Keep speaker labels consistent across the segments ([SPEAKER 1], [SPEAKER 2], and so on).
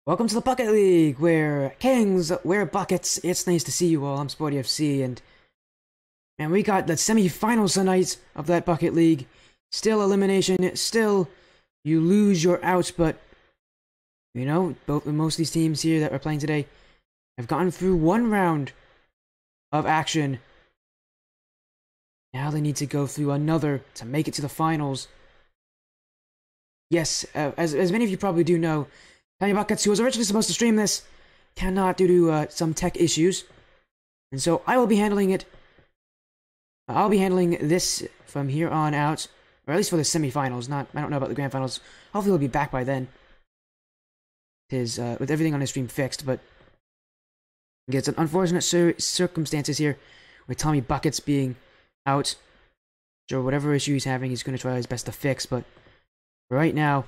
[SPEAKER 1] Welcome to the Bucket League, where kings wear buckets. It's nice to see you all. I'm Sporty FC, and we got the semifinals tonight of that Bucket League. Still elimination, still you lose, you're out, but you know, most of these teams here that are playing today have gotten through one round of action. Now they need to go through another to make it to the finals. Yes, as many of you probably do know, Tiny Buckets, who was originally supposed to stream this, cannot due to some tech issues. And so I will be handling it. I'll be handling this from here on out, or at least for the semifinals. I don't know about the grand finals. Hopefully we'll be back by then. With everything on his stream fixed, but it's an unfortunate circumstances here with Tommy Buckets being out. So whatever issue he's having, he's going to try his best to fix, but right now,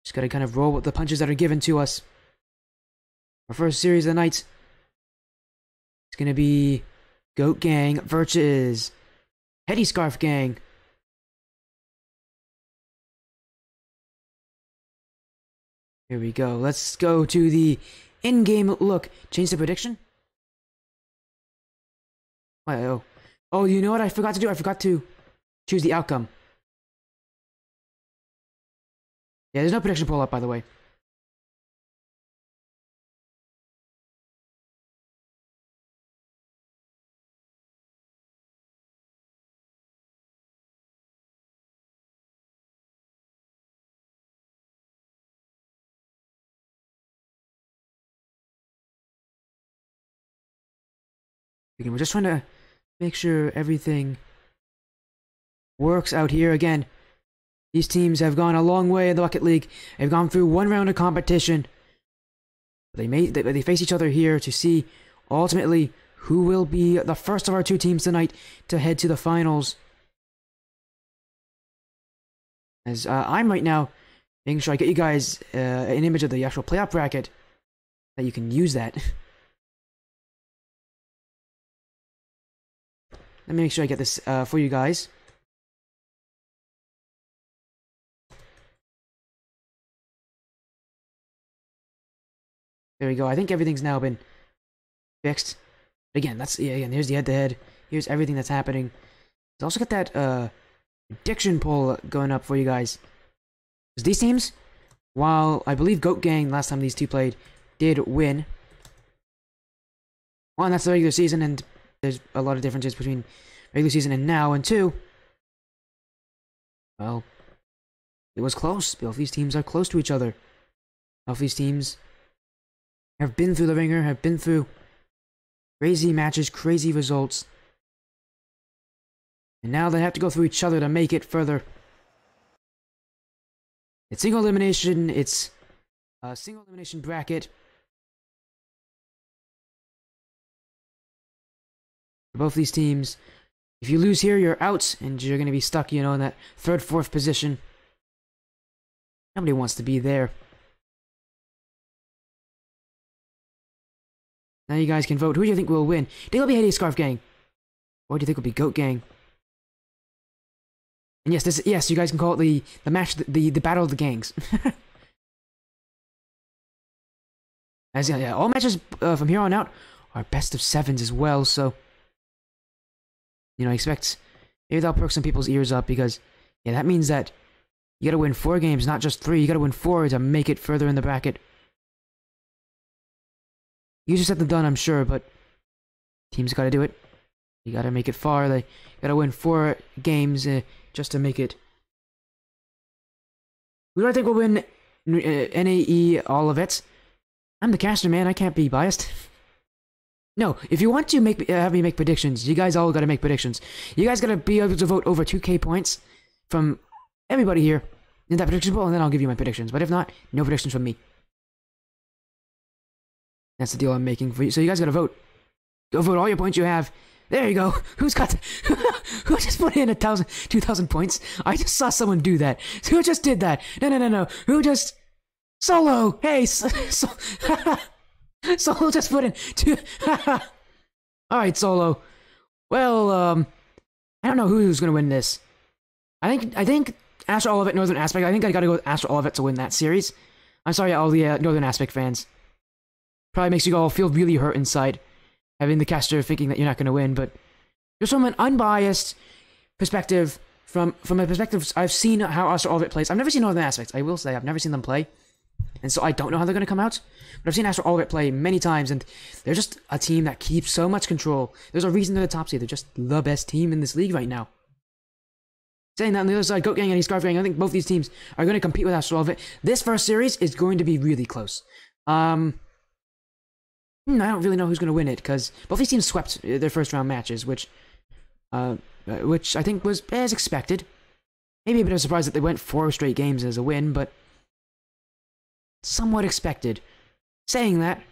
[SPEAKER 1] just gotta kind of roll with the punches that are given to us. Our first series of the night is gonna be Goat Gang versus Heady Scarf Gang. Here we go. Let's go to the in-game look. Change the prediction? Oh, you know what I forgot to do? I forgot to choose the outcome. Yeah, there's no prediction poll up, by the way. Again, we're just trying to make sure everything works out here. Again, these teams have gone a long way in the Bucket League. They've gone through one round of competition. They face each other here to see ultimately who will be the first of our two teams tonight to head to the finals. As I'm right now making sure I get you guys an image of the actual playoff bracket that you can use that. Let me make sure I get this for you guys. There we go. I think everything's now been fixed. Again, here's the head-to-head. Here's everything that's happening. Let's also get that prediction poll going up for you guys. Because these teams, while I believe Goat Gang, last time these two played, did win. One, that's the regular season, and there's a lot of differences between regular season and now. And two, well, it was close. Both these teams are close to each other. Both these teams have been through the ringer, have been through crazy matches, crazy results. And now they have to go through each other to make it further. It's single elimination, it's a single elimination bracket. For both these teams, if you lose here, you're out, and you're going to be stuck, you know, in that third, fourth position. Nobody wants to be there. Now you guys can vote. Who do you think will win? Do you think it'll be Heady Scarf Gang? Or do you think it'll be Goat Gang? And yes, you guys can call it the match, the battle of the gangs. All matches from here on out are best of sevens as well. So, you know, I expect maybe that'll perk some people's ears up because, yeah, that means that you gotta win 4 games, not just 3. You gotta win 4 to make it further in the bracket. Easier said than done, I'm sure, but teams gotta do it. You gotta make it far. They gotta win 4 games just to make it. Who do I think will win NAE Olivett? I'm the caster, man. I can't be biased. No, if you want to have me make predictions, you guys all gotta make predictions. You guys gotta be able to vote over 2K points from everybody here in that prediction poll, and then I'll give you my predictions. But if not, no predictions from me. That's the deal I'm making for you. So you guys gotta vote. Go vote all your points you have. There you go. Who just put in 1,000, 2,000 points? I just saw someone do that. Who just did that? No. Who just... Solo! Hey, Solo just put in 2... Alright, Solo. Well, I don't know who's gonna win this. I think Astral Olivett Northern Aspect. I think I gotta go with Astral Olivett to win that series. I'm sorry, all the Northern Aspect fans. Probably makes you all feel really hurt inside, having the caster thinking that you're not going to win, but just from an unbiased perspective, from a perspective, I've seen how Astral Olivett plays. I've never seen Northern Aspects, I will say. I've never seen them play. And so I don't know how they're going to come out. But I've seen Astral Olivett play many times, and they're just a team that keeps so much control. There's a reason they're the top seed. They're just the best team in this league right now. Saying that on the other side, Goat Gang and Scarf Gang, I think both these teams are going to compete with Astral Olivett. This first series is going to be really close. I don't really know who's going to win it, because both these teams swept their first round matches, which I think was as expected. Maybe a bit of a surprise that they went 4 straight games as a win, but somewhat expected. Saying that,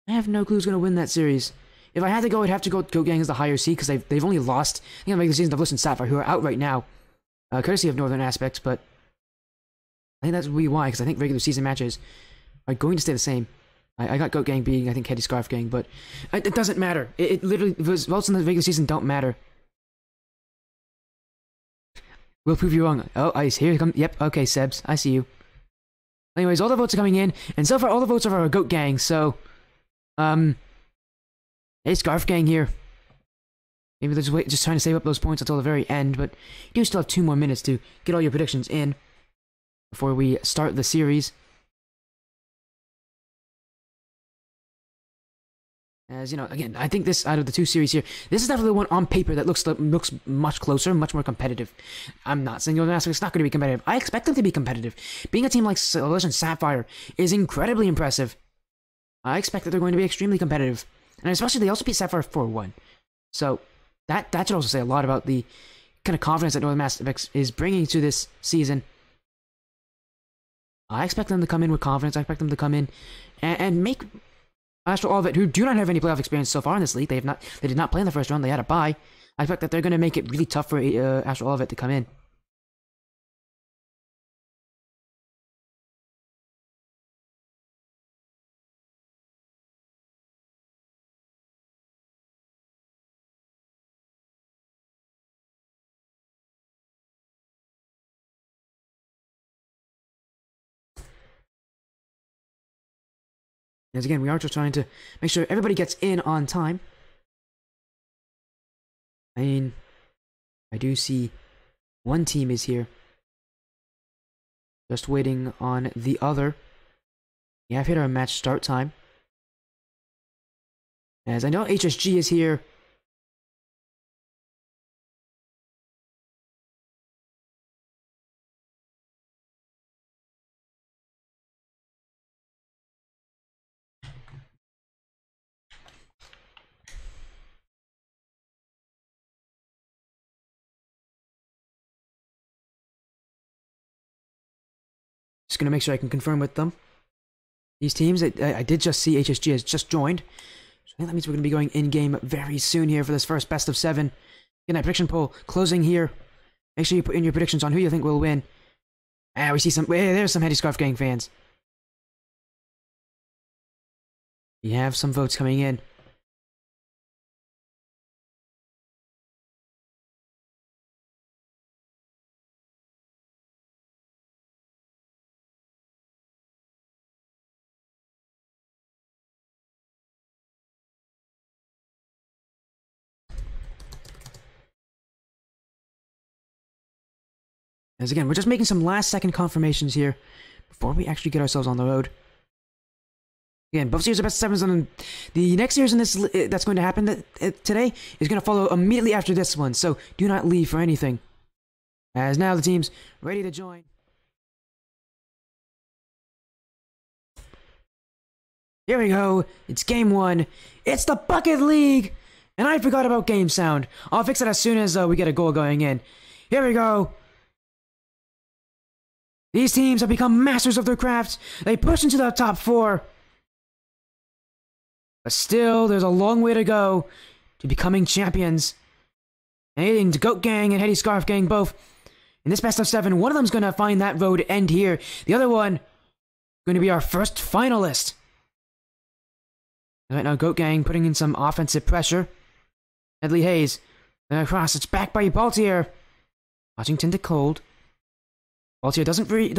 [SPEAKER 1] I have no clue who's going to win that series. If I had to go, I'd have to go Goat Gang as the higher seed, because they've only lost, I think, in the regular season, they've lost in Sapphire, who are out right now, courtesy of Northern Aspects, but I think that's really why, because I think regular season matches are going to stay the same. I got Goat Gang being, I think, Heady Scarf Gang, but it doesn't matter. It literally, results in the regular season don't matter. We'll prove you wrong. Oh, here you come. Yep, okay, Sebs, I see you. Anyways, all the votes are coming in, and so far all the votes are for Goat Gang, so, hey, Scarf Gang here. Maybe they're just trying to save up those points until the very end, but you do still have 2 more minutes to get all your predictions in before we start the series. As you know, again, I think this, out of the 2 series here, this is definitely the one on paper that looks much closer, much more competitive. I'm not saying Northern Aspects not going to be competitive. I expect them to be competitive. Being a team like Legend Sapphire is incredibly impressive. I expect that they're going to be extremely competitive. And especially, they also beat Sapphire 4-1. So, that should also say a lot about the kind of confidence that Northern Aspects is bringing to this season. I expect them to come in with confidence. I expect them to come in and make Astral Olivett, who do not have any playoff experience so far in this league. They did not play in the first round. They had a bye. I expect that they're going to make it really tough for Astral Olivett to come in. As again, we are just trying to make sure everybody gets in on time. I mean, I do see one team is here. Just waiting on the other. We have hit our match start time. As I know HSG is here. Just gonna make sure I can confirm with them. These teams, I did just see HSG has just joined. So I think that means we're gonna be going in-game very soon here for this first best of 7. Again, that prediction poll closing here. Make sure you put in your predictions on who you think will win. We see some, there's some Heady Scarf Gang fans. We have some votes coming in. As again, we're just making some last-second confirmations here before we actually get ourselves on the road. Again, both series are best of 7s, and the next series in this that's going to happen today is going to follow immediately after this one, so do not leave for anything. As now the team's ready to join. Here we go. It's game 1. It's the Bucket League! And I forgot about game sound. I'll fix it as soon as we get a goal going in. Here we go. These teams have become masters of their craft. They push into the top 4. But still, there's a long way to go to becoming champions. And Goat Gang and Heady Scarf Gang both. In this best of 7, one of them's going to find that road end here. The other one going to be our first finalist. Right now, Goat Gang putting in some offensive pressure. Medley Hayes. Then across, it's back by Baltier. Washington to Cold. Altier doesn't read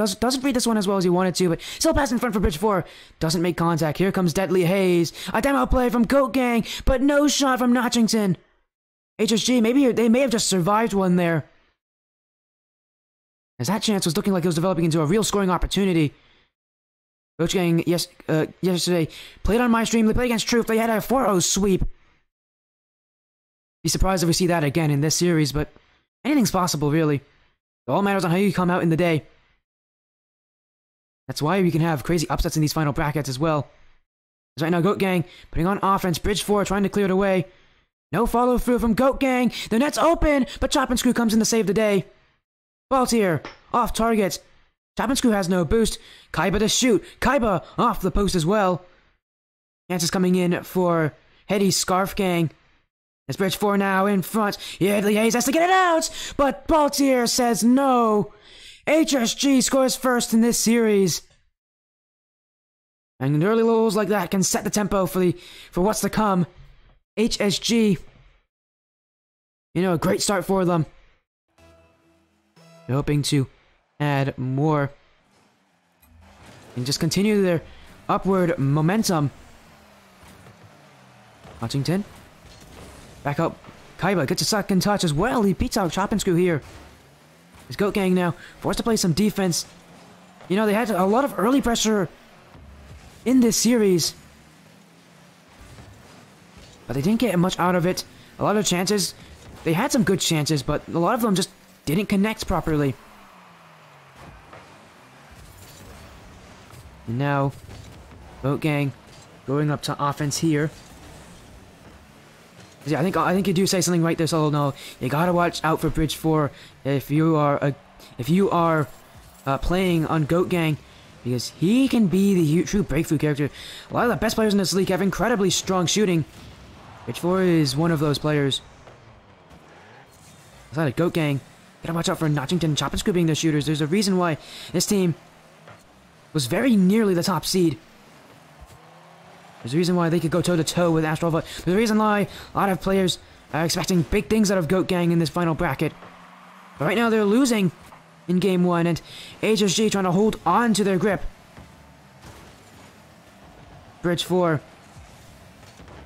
[SPEAKER 1] this one as well as he wanted to, but still pass in front for Bridge 4. Doesn't make contact. Here comes Deadly Haze. A demo play from Goat Gang, but no shot from Notchington. HSG, maybe they may have just survived one there, as that chance was looking like it was developing into a real scoring opportunity. Goat Gang, yesterday, played on my stream. They played against Truth. They had a 4-0 sweep. Be surprised if we see that again in this series, but anything's possible, really. It all matters on how you come out in the day. That's why we can have crazy upsets in these final brackets as well. As right now, Goat Gang putting on offense. Bridge 4 trying to clear it away. No follow through from Goat Gang. The net's open, but Chop and Screw comes in to save the day. Baltier off target. Chop and Screw has no boost. Kaiba to shoot. Kaiba off the post as well. Chances coming in for Heady Scarf Gang. It's Bridge 4 now in front. Deadly Haze has to get it out, but Baltier says no. HSG scores first in this series. And early lulls like that can set the tempo for what's to come. HSG, a great start for them. They're hoping to add more and just continue their upward momentum. Washington. Back up. Kaiba gets a second touch as well. He beats out Chop and Screw here. His Goat Gang now forced to play some defense. They had a lot of early pressure in this series, but they didn't get much out of it. A lot of chances. They had some good chances, but a lot of them just didn't connect properly. And now, Goat Gang going up to offense here. Yeah, I think you do say something right there, Solo. No, you gotta watch out for Bridge 4 if you are playing on Goat Gang, because he can be the true breakthrough character. A lot of the best players in this league have incredibly strong shooting. Bridge 4 is one of those players. Outside of Goat Gang, gotta watch out for Notchington and Chop and Screw being their shooters. There's a reason why this team was very nearly the top seed. There's a reason why they could go toe-to-toe with Astral, but there's a reason why a lot of players are expecting big things out of Goat Gang in this final bracket. But right now they're losing in Game 1, and HSG trying to hold on to their grip. Bridge 4.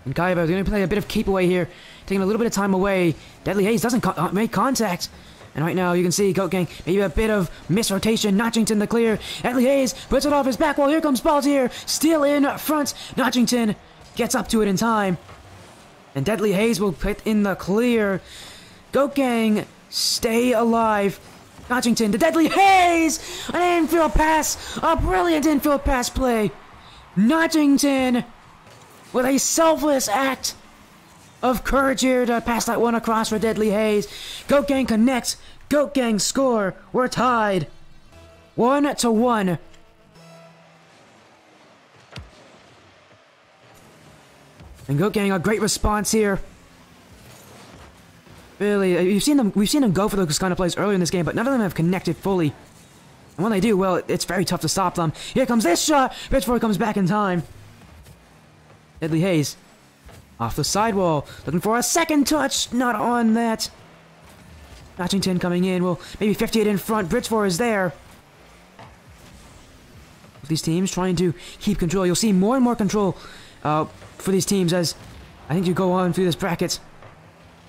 [SPEAKER 1] And Kaiba is going to play a bit of keep away here, taking a little bit of time away. Deadly Haze doesn't make contact. And right now, you can see Goat Gang, maybe a bit of misrotation. Notchington the clear. Deadly Haze puts it off his back wall. Here comes Baltier. Still in front. Notchington gets up to it in time. And Deadly Haze will put in the clear. Goat Gang, stay alive. Notchington to Deadly Haze. An infield pass. A brilliant infield pass play. Notchington with a selfless act of courage here to pass that one across for Deadly Haze. Goat Gang connects. Goat Gang score. We're tied. 1-1. And Goat Gang, a great response here. Really, we've seen them go for those kind of plays earlier in this game, but none of them have connected fully. And when they do, well, it's very tough to stop them. Here comes this shot. Bridge 4 comes back in time. Deadly Haze off the sidewall, looking for a second touch. Not on that. Notchington coming in. Well, maybe 58 in front. Bridge 4 is there. These teams trying to keep control. You'll see more and more control for these teams as I think you go on through this bracket.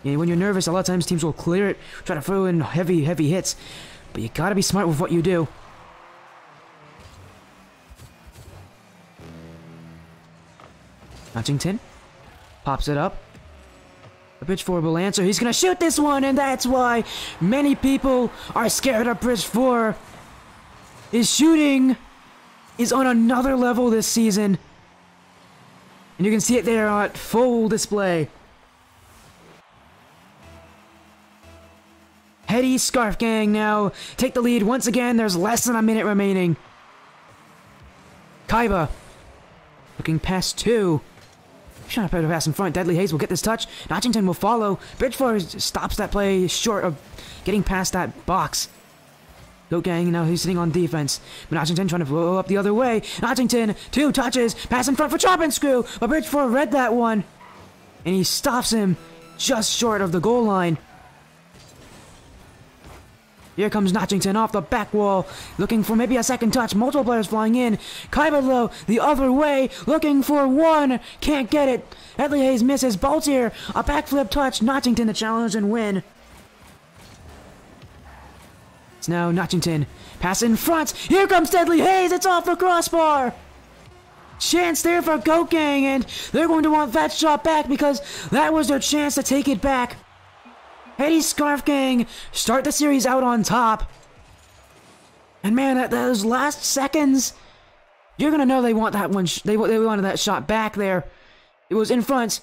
[SPEAKER 1] When you're nervous, a lot of times teams will clear it, try to throw in heavy hits, but you gotta be smart with what you do. Notchington pops it up. The Bridge 4 will answer. He's gonna shoot this one, and that's why many people are scared of Bridge 4. His shooting is on another level this season, and you can see it there at full display. Heady Scarf Gang now take the lead once again. There's less than a minute remaining. Kaiba looking past 2. Trying to put a pass in front. Deadly Haze will get this touch. Notchington will follow. Bridge 4 stops that play short of getting past that box. Goat Gang now he's sitting on defense. But Notchington trying to blow up the other way. Notchington, 2 touches. Pass in front for Chop and Screw. But Bridge 4 read that one. And he stops him just short of the goal line. Here comes Notchington off the back wall, looking for maybe a second touch. Multiple players flying in. Kaiba, though, the other way, looking for one. Can't get it. Heady Hayes misses. Baltier, a backflip touch. Notchington to challenge and win. It's now Notchington. Pass in front. Here comes Deadly Hayes. It's off the crossbar. Chance there for Goat Gang, and they're going to want that shot back because that was their chance to take it back. Heady Scarf Gang start the series out on top. And man, at those last seconds, you're gonna know they want that one. They wanted that shot back there. It was in front.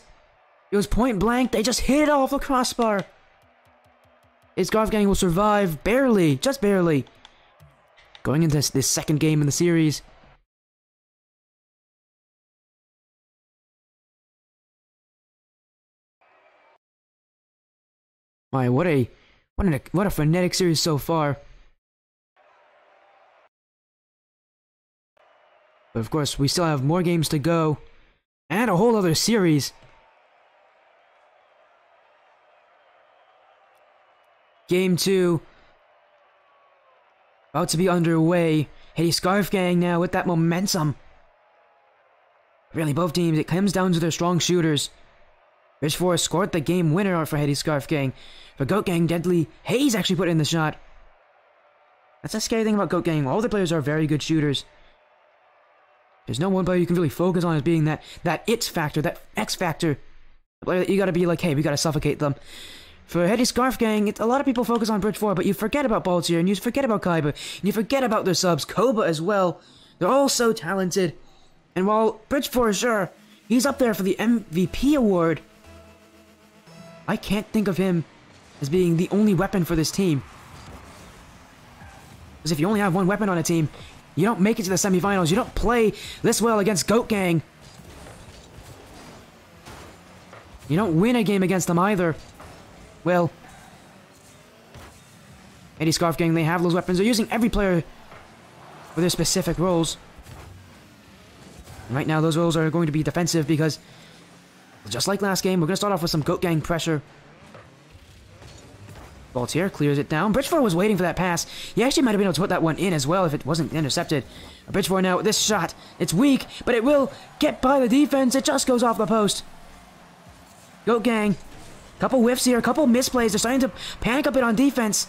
[SPEAKER 1] It was point blank. They just hit it off the crossbar. His Scarf Gang will survive barely, just barely, going into this second game in the series. My, what a frenetic series so far. But of course, we still have more games to go, and a whole other series. Game 2 about to be underway. Heady Scarf Gang now with that momentum. Really, both teams, it comes down to their strong shooters. Bridge 4 scored the game winner for Heady Scarf Gang. For Goat Gang, Deadly Hayes actually put in the shot. That's the scary thing about Goat Gang. All the players are very good shooters. There's no one player you can really focus on as being that it factor, that X factor. The player that you gotta be like, hey, we gotta suffocate them. For Heady Scarf Gang, a lot of people focus on Bridge 4, but you forget about Baltier, and you forget about Kaiba, and you forget about their subs, Koba as well. They're all so talented. And while Bridge 4, sure, he's up there for the MVP award, I can't think of him as being the only weapon for this team. Because if you only have one weapon on a team, you don't make it to the semifinals. You don't play this well against Goat Gang. You don't win a game against them either. Well, Heady Scarf Gang, they have those weapons. They're using every player for their specific roles. And right now, those roles are going to be defensive because, just like last game, we're going to start off with some Goat Gang pressure. Baltier clears it down. Bridge 4 was waiting for that pass. He actually might have been able to put that one in as well if it wasn't intercepted. Bridge 4 now with this shot. It's weak, but it will get by the defense. It just goes off the post. Goat Gang. Couple whiffs here, couple misplays. They're starting to panic a bit on defense.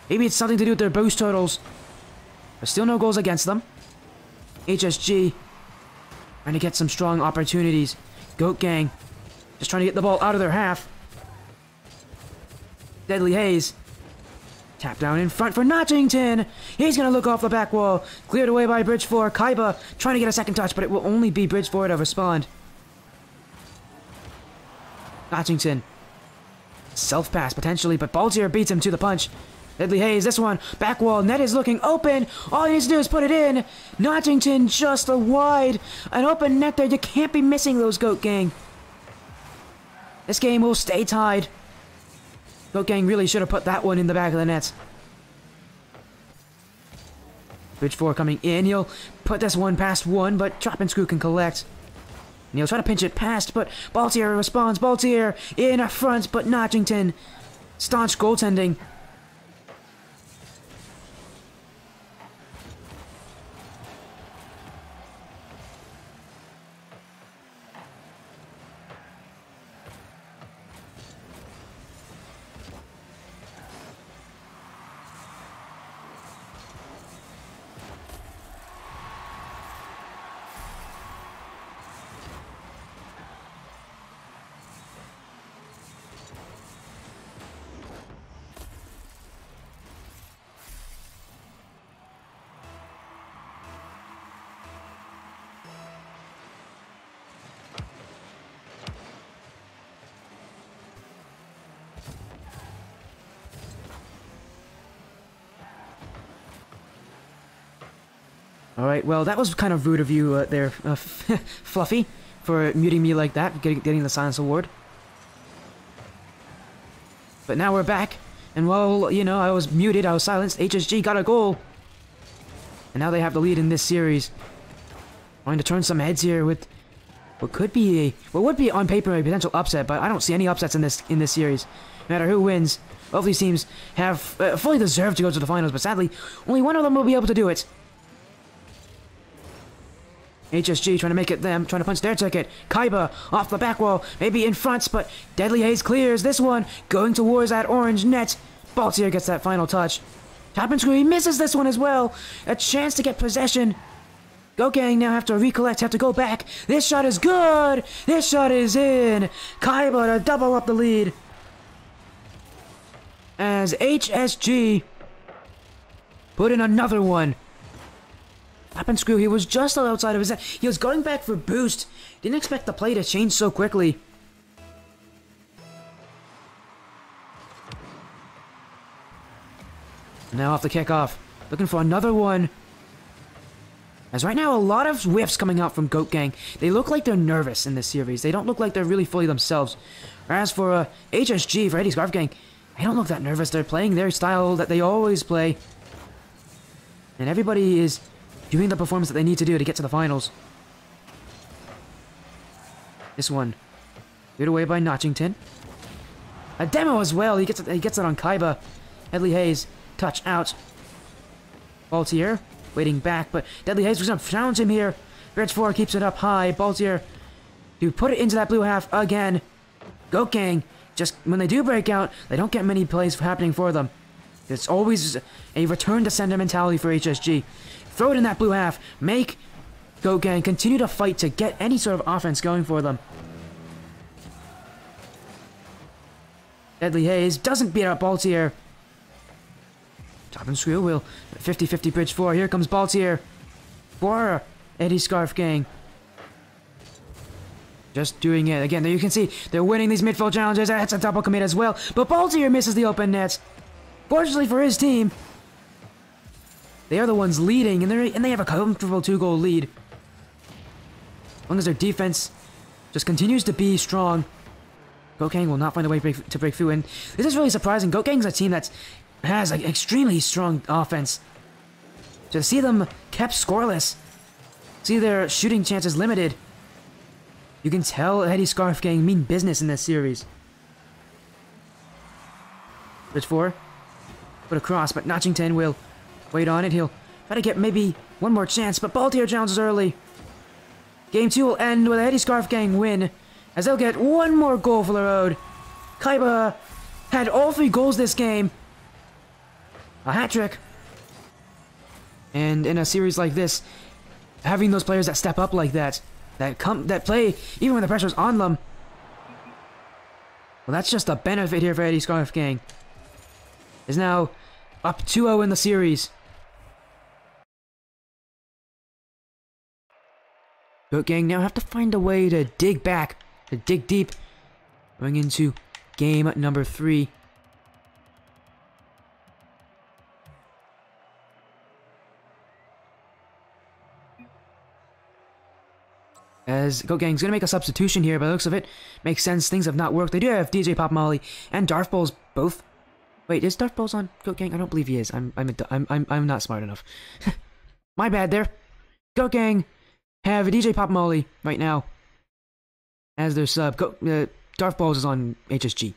[SPEAKER 1] Maybe it's something to do with their boost totals. There's still no goals against them. HSG trying to get some strong opportunities. Goat Gang just trying to get the ball out of their half. Deadly Hayes. Tap down in front for Notchington. He's going to look off the back wall. Cleared away by Bridge 4. Kaiba trying to get a second touch, but it will only be Bridge 4 to respond. Notchington. Self-pass, potentially, but Baltier beats him to the punch. Deadly Hayes, this one. Back wall. Net is looking open. All he needs to do is put it in. Notchington just a wide. An open net there. You can't be missing those, Goat Gang. This game will stay tied. Goat Gang really should have put that one in the back of the net. Bridge 4 coming in. He'll put this one past one, but Drop and Screw can collect. And he'll try to pinch it past, but Baltier responds. Baltier in front, but Notchington. Staunch goaltending. Alright, well, that was kind of rude of you there, Fluffy, for muting me like that, getting the silence award. But now we're back, and while, you know, I was muted, I was silenced, HSG got a goal. And now they have the lead in this series. Trying to turn some heads here with what would be on paper a potential upset, but I don't see any upsets in this series. No matter who wins, Both these teams have fully deserved to go to the finals, but sadly, only one of them will be able to do it. HSG trying to make it them, trying to punch their ticket. Kaiba off the back wall, maybe in front, but Deadly Haze clears this one, going towards that orange net. Baltier gets that final touch. Top and screw, he misses this one as well. A chance to get possession. Gogang now have to recollect, have to go back. This shot is good. This shot is in. Kaiba to double up the lead. As HSG put in another one. Top and screw, he was just outside of his... He was going back for boost. Didn't expect the play to change so quickly. Now off the kickoff. Looking for another one. As right now, a lot of whiffs coming out from Goat Gang. They look like they're nervous in this series. They don't look like they're really fully themselves. As for HSG, for Heady Scarf Gang, they don't look that nervous. They're playing their style that they always play. And everybody is doing the performance that they need to do to get to the finals. This one. Cleared away by Notchington. A demo as well. He gets it on Kaiba. Deadly Haze. Touch out. Baltier waiting back, but Deadly Haze was going to challenge him here. Bridge 4 keeps it up high. Baltier to put it into that blue half again. Goat Gang, just when they do break out, they don't get many plays happening for them. It's always a return to sender mentality for HSG. Throw it in that blue half. Make Goat Gang continue to fight to get any sort of offense going for them. Deadly Haze doesn't beat out Baltier. Top and screw will 50-50 bridge 4. Here comes Baltier for Heady Scarf Gang. Just doing it again. There you can see they're winning these midfield challenges. That's a double commit as well. But Baltier misses the open net. Fortunately for his team, they are the ones leading, and they have a comfortable 2-goal lead. As long as their defense just continues to be strong, Goat Gang will not find a way to break through. And this is really surprising. Goat Gang's a team that has an extremely strong offense. To see them kept scoreless, see their shooting chances limited, you can tell Heady Scarf Gang mean business in this series. Bridge 4. Put across, but Notchington will wait on it. He'll try to get maybe one more chance, but Baltier challenges early. Game 2 will end with a Heady Scarf Gang win, as they'll get one more goal for the road. Kaiba had all 3 goals this game. A hat-trick. And in a series like this, having those players that step up like that play even when the pressure's on them, well, that's just a benefit here for Heady Scarf Gang. Is now up 2-0 in the series. Goat Gang now have to find a way to dig back, to dig deep, going into game number 3. As Goat Gang's going to make a substitution here, by the looks of it. Makes sense, things have not worked. They do have DJ Pop Molly and Darth Balls both. Wait, is Darth Balls on Goat Gang? I don't believe he is. I'm not smart enough. My bad there. Goat Gang have a DJ Pop Molly right now as their sub. Darth Balls is on HSG.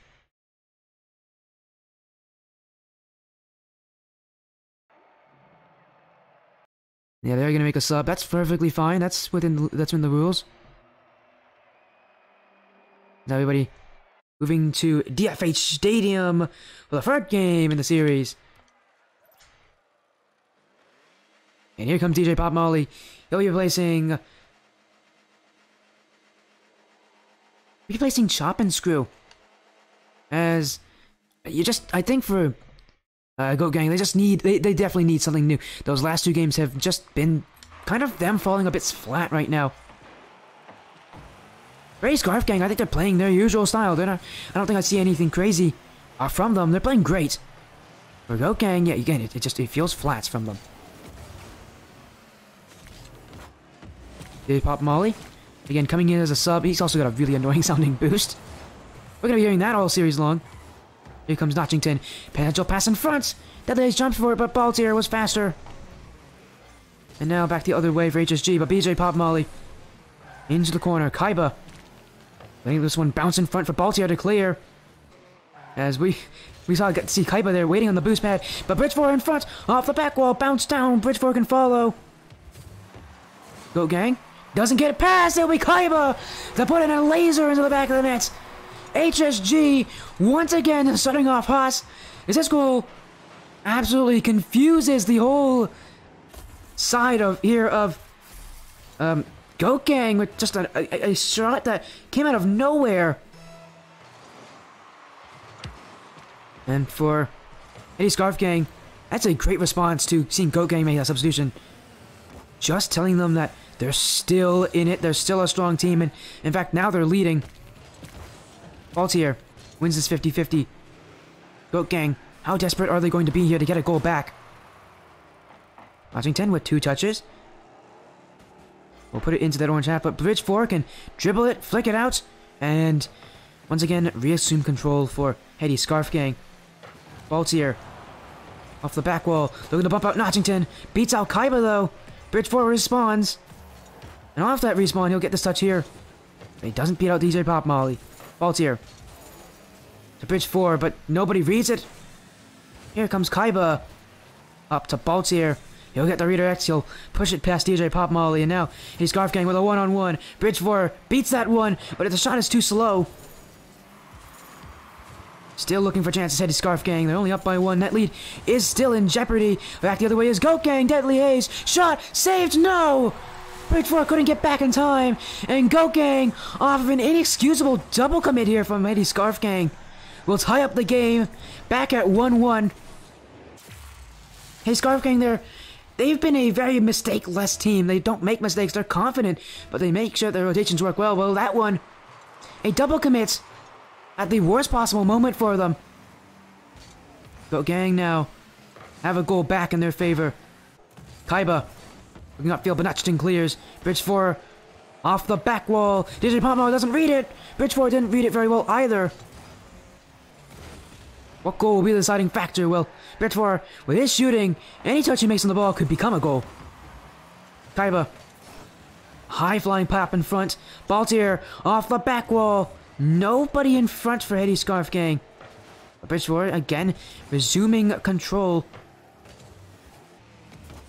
[SPEAKER 1] Yeah, they're gonna make a sub. That's perfectly fine. That's within the rules. Now everybody moving to DFH Stadium for the third game in the series. And here comes DJ Pop Molly. He'll be replacing Chop and Screw. As I think for Goat Gang, they definitely need something new. Those last 2 games have just been kind of them falling a bit flat right now. Heady Scarf Gang, I think they're playing their usual style. I don't think I see anything crazy from them. They're playing great. For Goat Gang, yeah, again, it feels flat from them. Pop Molly, again coming in as a sub. He's also got a really annoying sounding boost. We're gonna be hearing that all series long. Here comes Notchington. Potential pass in front. Deadly Haze jumps for it, but Baltier was faster. And now back the other way for HSG, but BJ Pop Molly into the corner. Kaiba letting this one bounce in front for Baltier to clear. As we We see Kaiba there waiting on the boost pad, but Bridge4 in front, off the back wall, bounce down, Bridge4 can follow. Go gang, doesn't get it past, it'll be Kaiba to put in a laser into the back of the net. HSG, once again, starting off hot. Is this goal absolutely confuses the whole side of Goat Gang with just a shot that came out of nowhere. And for Heady Scarf Gang, that's a great response to seeing Goat Gang make that substitution. Just telling them that they're still in it, they're still a strong team, and in fact now they're leading. Baltier wins this 50-50. Goat Gang, how desperate are they going to be here to get a goal back? Washington with 2 touches. We'll put it into that orange hat, but Bridge4 can dribble it, flick it out, and once again reassume control for Heady Scarf Gang. Baltier off the back wall, looking to bump out Notchington. Beats out Kaiba though. Bridge4 respawns. And off that respawn, he'll get this touch here. He doesn't beat out DJ Pop Molly. Baltier to Bridge4, but nobody reads it. Here comes Kaiba. Up to Baltier. He'll get the redirects, he'll push it past DJ Pop Molly, and now he's Scarf Gang with a one-on-one. Bridge4 beats that one, but the shot is too slow. Still looking for chances, Heady Scarf Gang. They're only up by 1. That lead is still in jeopardy. Back the other way is Goat Gang. Deadly Haze. Shot saved. No! Bridge4 couldn't get back in time. And Goat Gang, off of an inexcusable double commit here from Heady Scarf Gang, will tie up the game. Back at 1-1. Hey, Scarf Gang, they've been a very mistake-less team. They don't make mistakes. They're confident, but they make sure their rotations work well. Well, that one, a double commit at the worst possible moment for them. Goat Gang now have a goal back in their favor. Kaiba looking upfield, but Notchington clears. Bridge4 off the back wall. DJ Palmo doesn't read it. Bridge4 didn't read it very well either. What goal will be the deciding factor? Well, Bridge4, with his shooting, any touch he makes on the ball could become a goal. Kaiba, high flying pop in front. Baltier off the back wall. Nobody in front for Heady Scarf Gang. Bridge4 again resuming control.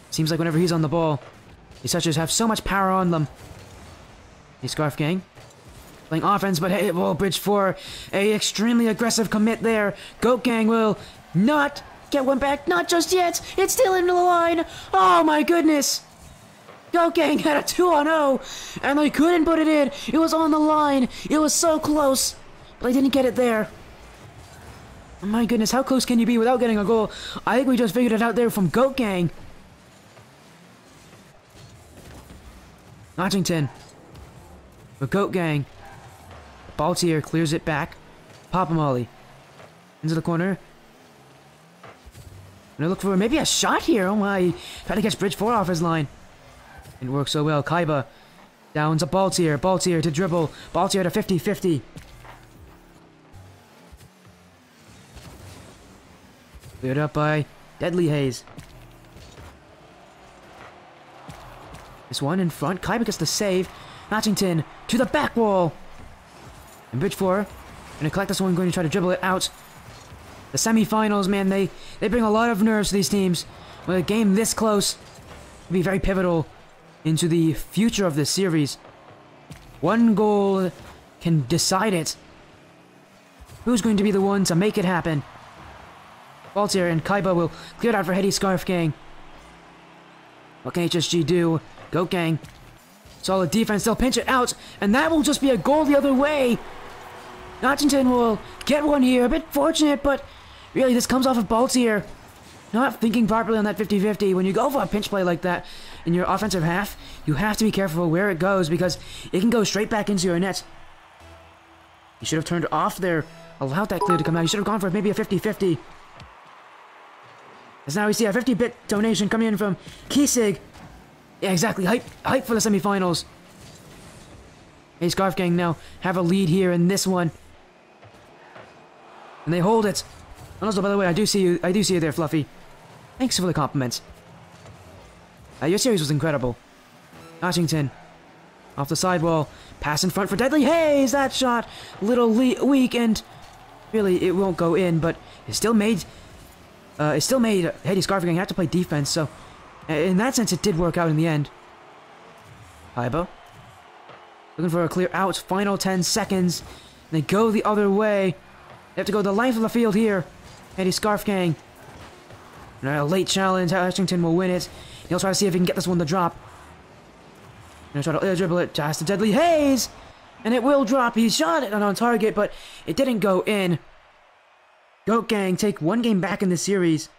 [SPEAKER 1] Seems like whenever he's on the ball, these touches have so much power on them. Heady Scarf Gang playing offense, but hey, well, Bridge4, a extremely aggressive commit there. Goat Gang will not get one back, not just yet. It's still into the line. Oh my goodness. Goat Gang had a 2-on-0, and they couldn't put it in. It was on the line. It was so close, but they didn't get it there. Oh my goodness, how close can you be without getting a goal? I think we just figured it out there from Goat Gang. Notchington with Goat Gang. Baltier clears it back. Papa Molly into the corner. Gonna look for maybe a shot here. Oh my, trying to catch Bridge4 off his line. Didn't work so well. Kaiba down to Baltier. Baltier to dribble. Baltier to 50-50. Cleared up by Deadly Haze. This one in front. Kaiba gets the save. Notchington to the back wall. And Bridge4 gonna collect this one, going to try to dribble it out. The semifinals, man, they bring a lot of nerves to these teams. With a game this close, it'll be very pivotal into the future of this series. One goal can decide it. Who's going to be the one to make it happen? Baltier and Kaiba will clear it out for Heady Scarf Gang. What can HSG do? Goat Gang. Solid defense, they'll pinch it out, and that will just be a goal the other way. Notchington will get one here, a bit fortunate, but really this comes off of Baltier not thinking properly on that 50-50. When you go for a pinch play like that in your offensive half, you have to be careful where it goes because it can go straight back into your net. You should have turned off there, allowed that clear to come out. You should have gone for maybe a 50-50. As now we see a 50-bit donation coming in from Kiesig. Yeah, exactly. Hype for the semifinals. Hey, Scarf Gang now have a lead here in this one. And they hold it. And also, by the way, I do see you there, Fluffy. Thanks for the compliments. Your series was incredible. Washington off the sidewall. Pass in front for Deadly Haze. That shot, little weak, and really it won't go in, but it still made Heady Scarfgang have to play defense, so in that sense it did work out in the end. Kaiba looking for a clear out, final 10 seconds. They go the other way. They have to go the length of the field here. Heady Scarfgang. A late challenge, Washington will win it. He'll try to see if he can get this one to drop. Gonna try to dribble it past the Deadly Haze. And it will drop. He shot it on target, but it didn't go in. Goat Gang take one game back in the series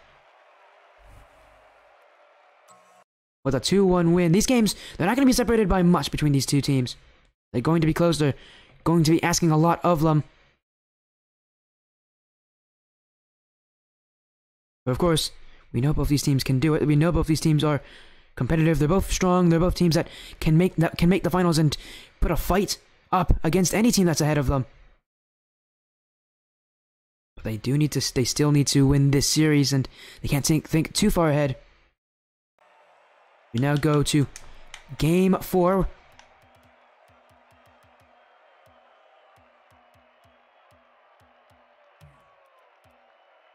[SPEAKER 1] with a 2-1 win. These games, they're not going to be separated by much between these two teams. They're going to be close. They're going to be asking a lot of them. But of course, we know both these teams can do it. We know both these teams are competitive. They're both strong. They're both teams that can make the finals and put a fight up against any team that's ahead of them. But they still need to win this series, and they can't think too far ahead. We now go to Game 4.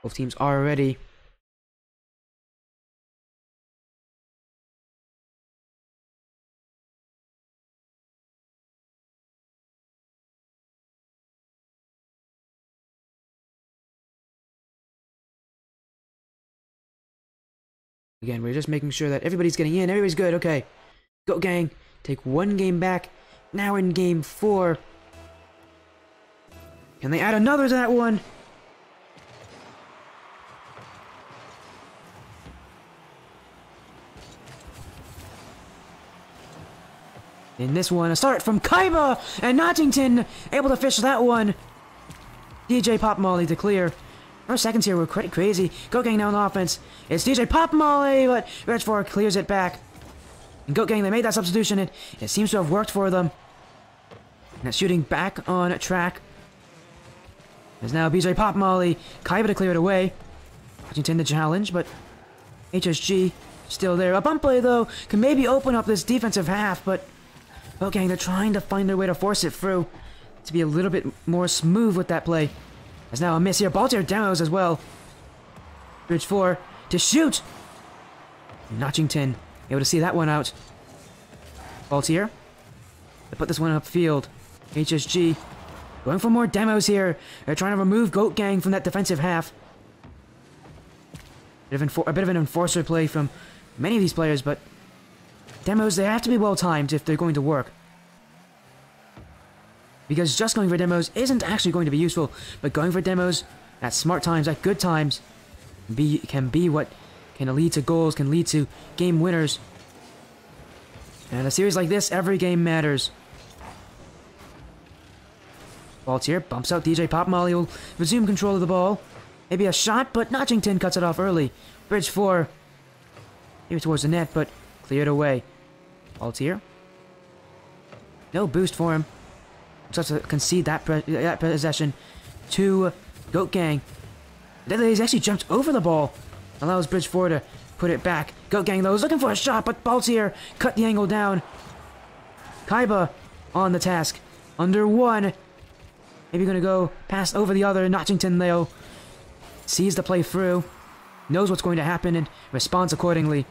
[SPEAKER 1] Both teams are ready. Again, we're just making sure that everybody's getting in. Everybody's good. Okay. Goat Gang. Take one game back. Now in Game 4. Can they add another to that one? In this one, a start from Kaiba and Nottington able to fish that one. DJ Pop Molly to clear. Our seconds here were pretty crazy. Goat Gang now on offense. It's DJ Pop Molly, but Reg4 clears it back. And Goat Gang, they made that substitution. It seems to have worked for them. And it's shooting back on track. There's now BJ Pop Molly. Kaiba to clear it away. Washington the challenge, but HSG still there. A bump play, though, can maybe open up this defensive half, but Goat Gang, they're trying to find their way to force it through to be a little bit more smooth with that play. There's now a miss here. Baltier demos as well. Bridge 4 to shoot. Notchington able to see that one out. Baltier to put this one upfield. HSG going for more demos here. They're trying to remove Goat Gang from that defensive half. A bit of an enforcer play from many of these players, but demos, they have to be well timed if they're going to work. Because just going for demos isn't actually going to be useful, but going for demos at smart times, at good times, can be what can lead to goals, can lead to game winners. And in a series like this, every game matters. Baltier bumps out DJ Pop Molly, will resume control of the ball. Maybe a shot, but Notchington cuts it off early. Bridge 4. Maybe towards the net, but cleared away. Baltier. No boost for him. Just to concede that possession to Goat Gang. He's actually jumped over the ball. Allows Bridge 4 to put it back. Goat Gang, though, is looking for a shot, but Baltier cut the angle down. Kaiba on the task. Under one. Maybe going to go past over the other. Notchington, though, sees the play through. Knows what's going to happen and responds accordingly.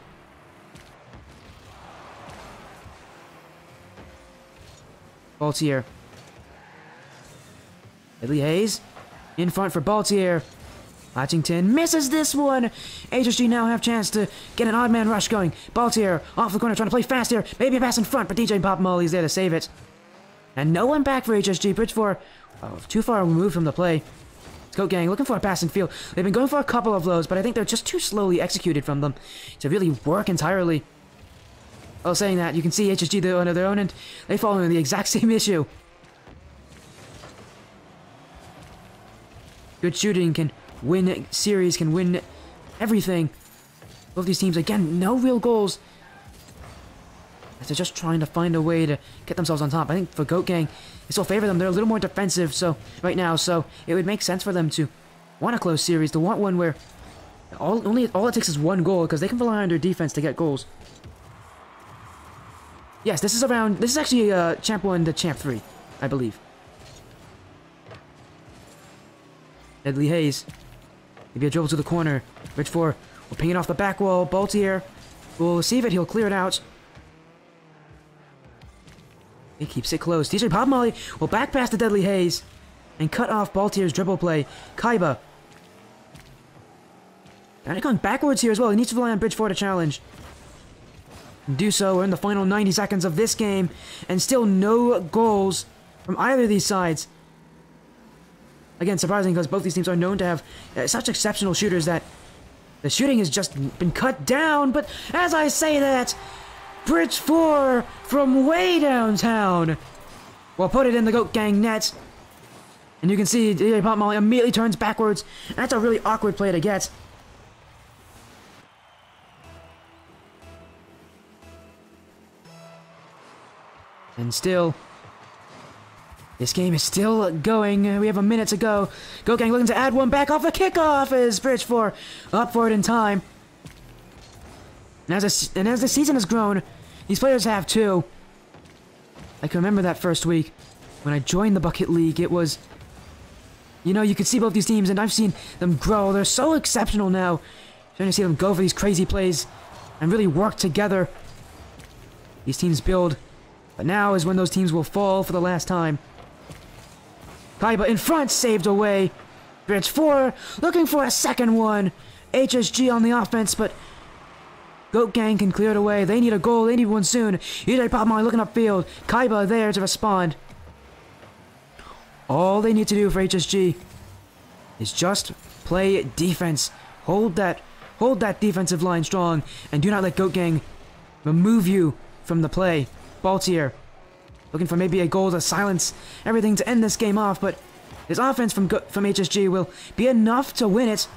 [SPEAKER 1] Baltier. Deadly Haze in front for Baltier. Notchington misses this one. HSG now have chance to get an odd man rush going. Baltier off the corner trying to play fast here. Maybe a pass in front, but DJ Pop Molly is there to save it. And no one back for HSG. Bridge 4 too far removed from the play. Goat Gang looking for a pass in field. They've been going for a couple of those, but I think they're just too slowly executed from them to really work entirely. Well, saying that, you can see HSG on their own end. They fall into the exact same issue. Good shooting can win series, can win everything. Both these teams, again, no real goals. As they're just trying to find a way to get themselves on top. I think for Goat Gang, they still favor them. They're a little more defensive right now, so it would make sense for them to want a close series, to want one where all it takes is one goal, because they can rely on their defense to get goals. Yes, this is actually Champ 1 to Champ 3, I believe. Deadly Haze. Maybe a dribble to the corner. Bridge 4 will ping it off the back wall. Baltier will receive it. He'll clear it out. He keeps it close. DJ Pop Molly will back pass the Deadly Haze and cut off Baltier's dribble play. Kaiba. And going backwards here as well. He needs to rely on Bridge 4 to challenge. And do so. We're in the final 90 seconds of this game. And still no goals from either of these sides. Again, surprising because both these teams are known to have such exceptional shooters that the shooting has just been cut down. But as I say that, Bridge 4 from way downtown will put it in the Goat Gang net. And you can see DJ Pop Molly immediately turns backwards. And that's a really awkward play to get. And still, this game is still going. We have a minute to go. Goat Gang looking to add one back off the kickoff as Bridge 4 up for it in time. And as the season has grown, these players have too. I can remember that first week when I joined the Bucket League. It was, you know, you could see both these teams, and I've seen them grow. They're so exceptional now. Starting to see them go for these crazy plays and really work together. These teams build. But now is when those teams will fall for the last time. Kaiba in front, saved away. Bridge 4 looking for a second one. HSG on the offense, but Goat Gang can clear it away. They need a goal. They need one soon. DJ Pop Molly looking upfield. Kaiba there to respond. All they need to do for HSG is just play defense. Hold that defensive line strong, and do not let Goat Gang remove you from the play. Baltier looking for maybe a goal to silence everything to end this game off, but his offense from HSG will be enough to win it.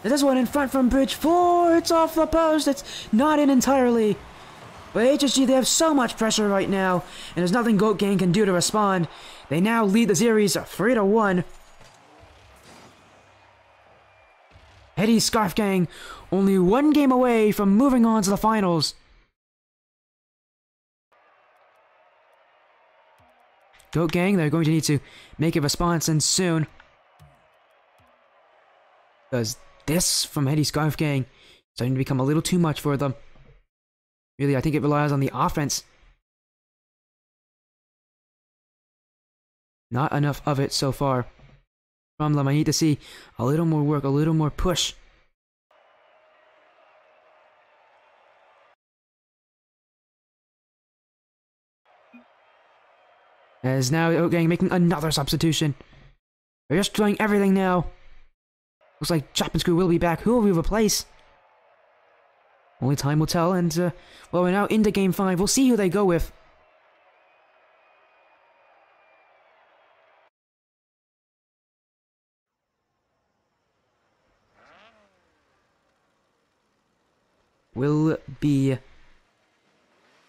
[SPEAKER 1] This one in front from Bridge 4. It's off the post. It's not in entirely. But HSG, they have so much pressure right now, and there's nothing Goat Gang can do to respond. They now lead the series 3-1. Heady Scarf Gang only one game away from moving on to the finals. Goat Gang, they're going to need to make a response, and soon. Because this from Heady Scarf Gang is starting to become a little too much for them. Really, I think it relies on the offense. Not enough of it so far from them. I need to see a little more work, a little more push. As now Goat Gang making another substitution. They're just throwing everything now. Looks like Chop and Screw will be back. Who will we replace? Only time will tell, and well, we're now into Game 5. We'll see who they go with. Will be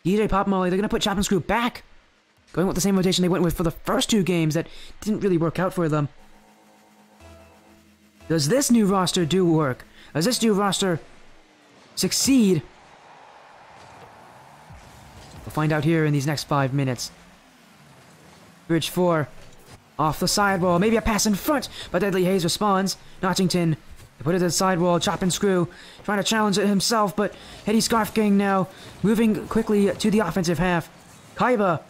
[SPEAKER 1] DJ Pop Molly. They're going to put Chop and Screw back. Going with the same rotation they went with for the first two games that didn't really work out for them. Does this new roster do work? Does this new roster succeed? We'll find out here in these next 5 minutes. Bridge 4 off the sidewall. Maybe a pass in front, but Deadly Haze responds. Notchington, they put it to the sidewall. Chop and Screw trying to challenge it himself, but Heady Scarf Gang now moving quickly to the offensive half. Kaiba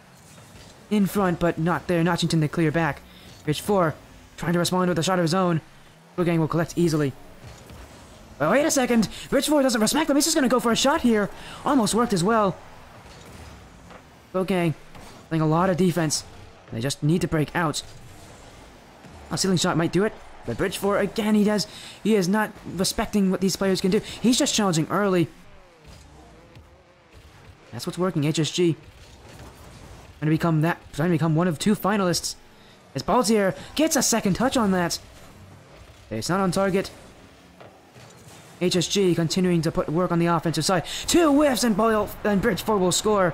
[SPEAKER 1] in front, but not there. Notchington to clear back. Bridge 4 trying to respond with a shot of his own. Goat Gang will collect easily. But wait a second. Bridge 4 doesn't respect them. He's just going to go for a shot here. Almost worked as well. Goat Gang playing a lot of defense. They just need to break out. A ceiling shot might do it. But Bridge 4 again, he is not respecting what these players can do. He's just challenging early. That's what's working. HSG trying to become one of 2 finalists. As Baltier gets a second touch on that. It's not on target. HSG continuing to put work on the offensive side. 2 whiffs and Bridge 4 will score.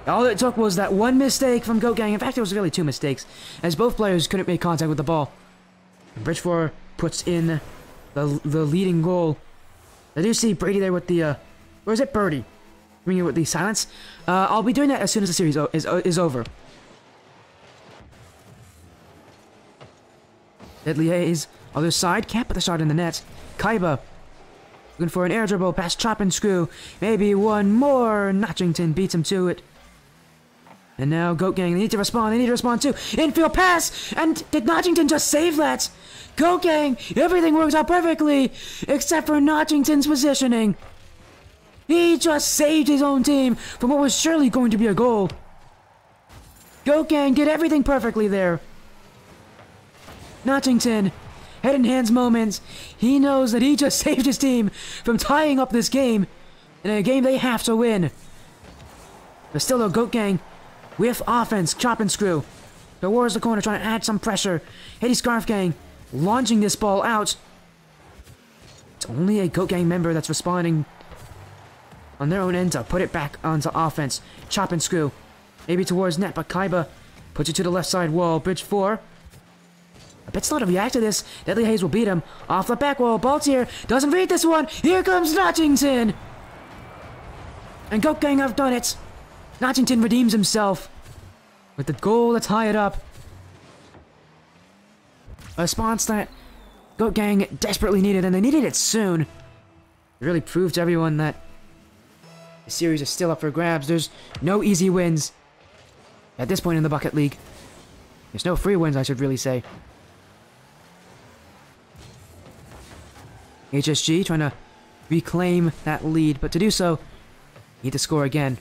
[SPEAKER 1] All it took was that one mistake from Goat Gang. In fact, it was really 2 mistakes, as both players couldn't make contact with the ball. And Bridge 4 puts in the leading goal. I do see Brady there with the or is it Birdie? Bringing it with the silence. I'll be doing that as soon as the series is over. Deadly Haze Other side, can't put the shot in the net. Kaiba looking for an air dribble past Chop and Screw. Maybe one more. Notchington beats him to it. And now Goat Gang, they need to respond. They need to respond too. Infield pass! And did Notchington just save that? Goat Gang, everything works out perfectly except for Notchington's positioning. He just saved his own team from what was surely going to be a goal. Goat Gang did everything perfectly there. Notchington, head in hands moments. He knows that he just saved his team from tying up this game in a game they have to win. But still though, Goat Gang with offense, Chop and Screw towards the corner, trying to add some pressure. Heady Scarf Gang launching this ball out. It's only a Goat Gang member that's responding on their own end to put it back onto offense. Chop and Screw, maybe towards net, but Kaiba puts it to the left side wall. Bridge 4. A bit slow to react to this. Deadly Haze will beat him. Off the back wall, Baltier doesn't read this one. Here comes Notchington! And Goat Gang have done it. Notchington redeems himself with the goal to tie it up. A response that Goat Gang desperately needed, and they needed it soon. It really proved to everyone that the series is still up for grabs. There's no easy wins at this point in the Bucket League. There's no free wins, I should really say. HSG trying to reclaim that lead, but to do so, need to score again.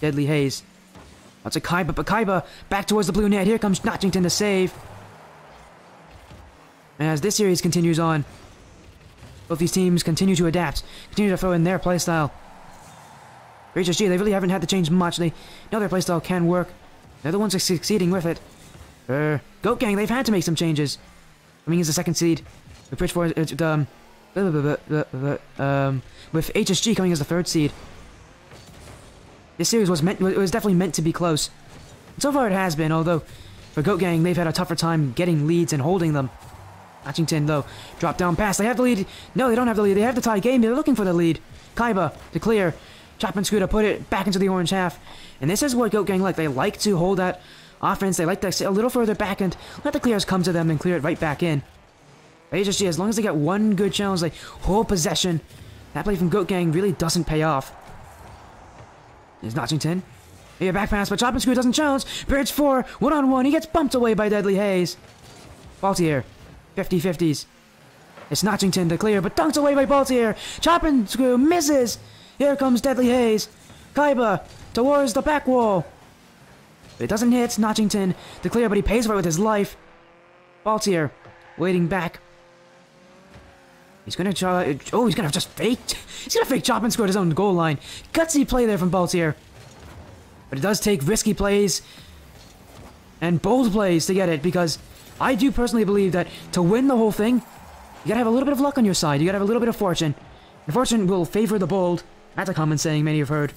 [SPEAKER 1] Deadly Haze. That's a Kaiba, but Kaiba back towards the blue net. Here comes Notchington to save. And as this series continues on, both these teams continue to adapt, continue to throw in their playstyle. For HSG, they really haven't had to change much. They know their playstyle can work. They're the ones succeeding with it. Goat Gang, they've had to make some changes. Coming as the second seed. With Bridge 4, with HSG coming as the third seed. This series was definitely meant to be close. And so far it has been, although for Goat Gang, they've had a tougher time getting leads and holding them. Notchington, though, drop down pass. They have the lead. No, they don't have the lead. They have the tie game. They're looking for the lead. Kaiba to clear. Chop and Screw to put it back into the orange half. And this is what Goat Gang like. They like to hold that offense. They like to sit a little further back and let the clears come to them and clear it right back in. HSG, as long as they get one good challenge, they hold possession. That play from Goat Gang really doesn't pay off. There's Notchington. Maybe a back pass, but Chop and Screw doesn't challenge. Bridge 4, one-on-one. He gets bumped away by Deadly Haze. Baltier, 50-50s. It's Notchington to clear, but dunked away by Baltier. Chop and Screw misses. Here comes Deadly Haze. Kaiba towards the back wall. But it doesn't hit Notchington to clear, but he pays for it with his life. Baltier waiting back. He's gonna try. Oh, he's gonna just fake. He's gonna fake Chop and Screw at his own goal line. Gutsy play there from Baltier. But it does take risky plays and bold plays to get it, because I do personally believe that to win the whole thing, you gotta have a little bit of luck on your side. You gotta have a little bit of fortune. And fortune will favor the bold. That's a common saying many have heard.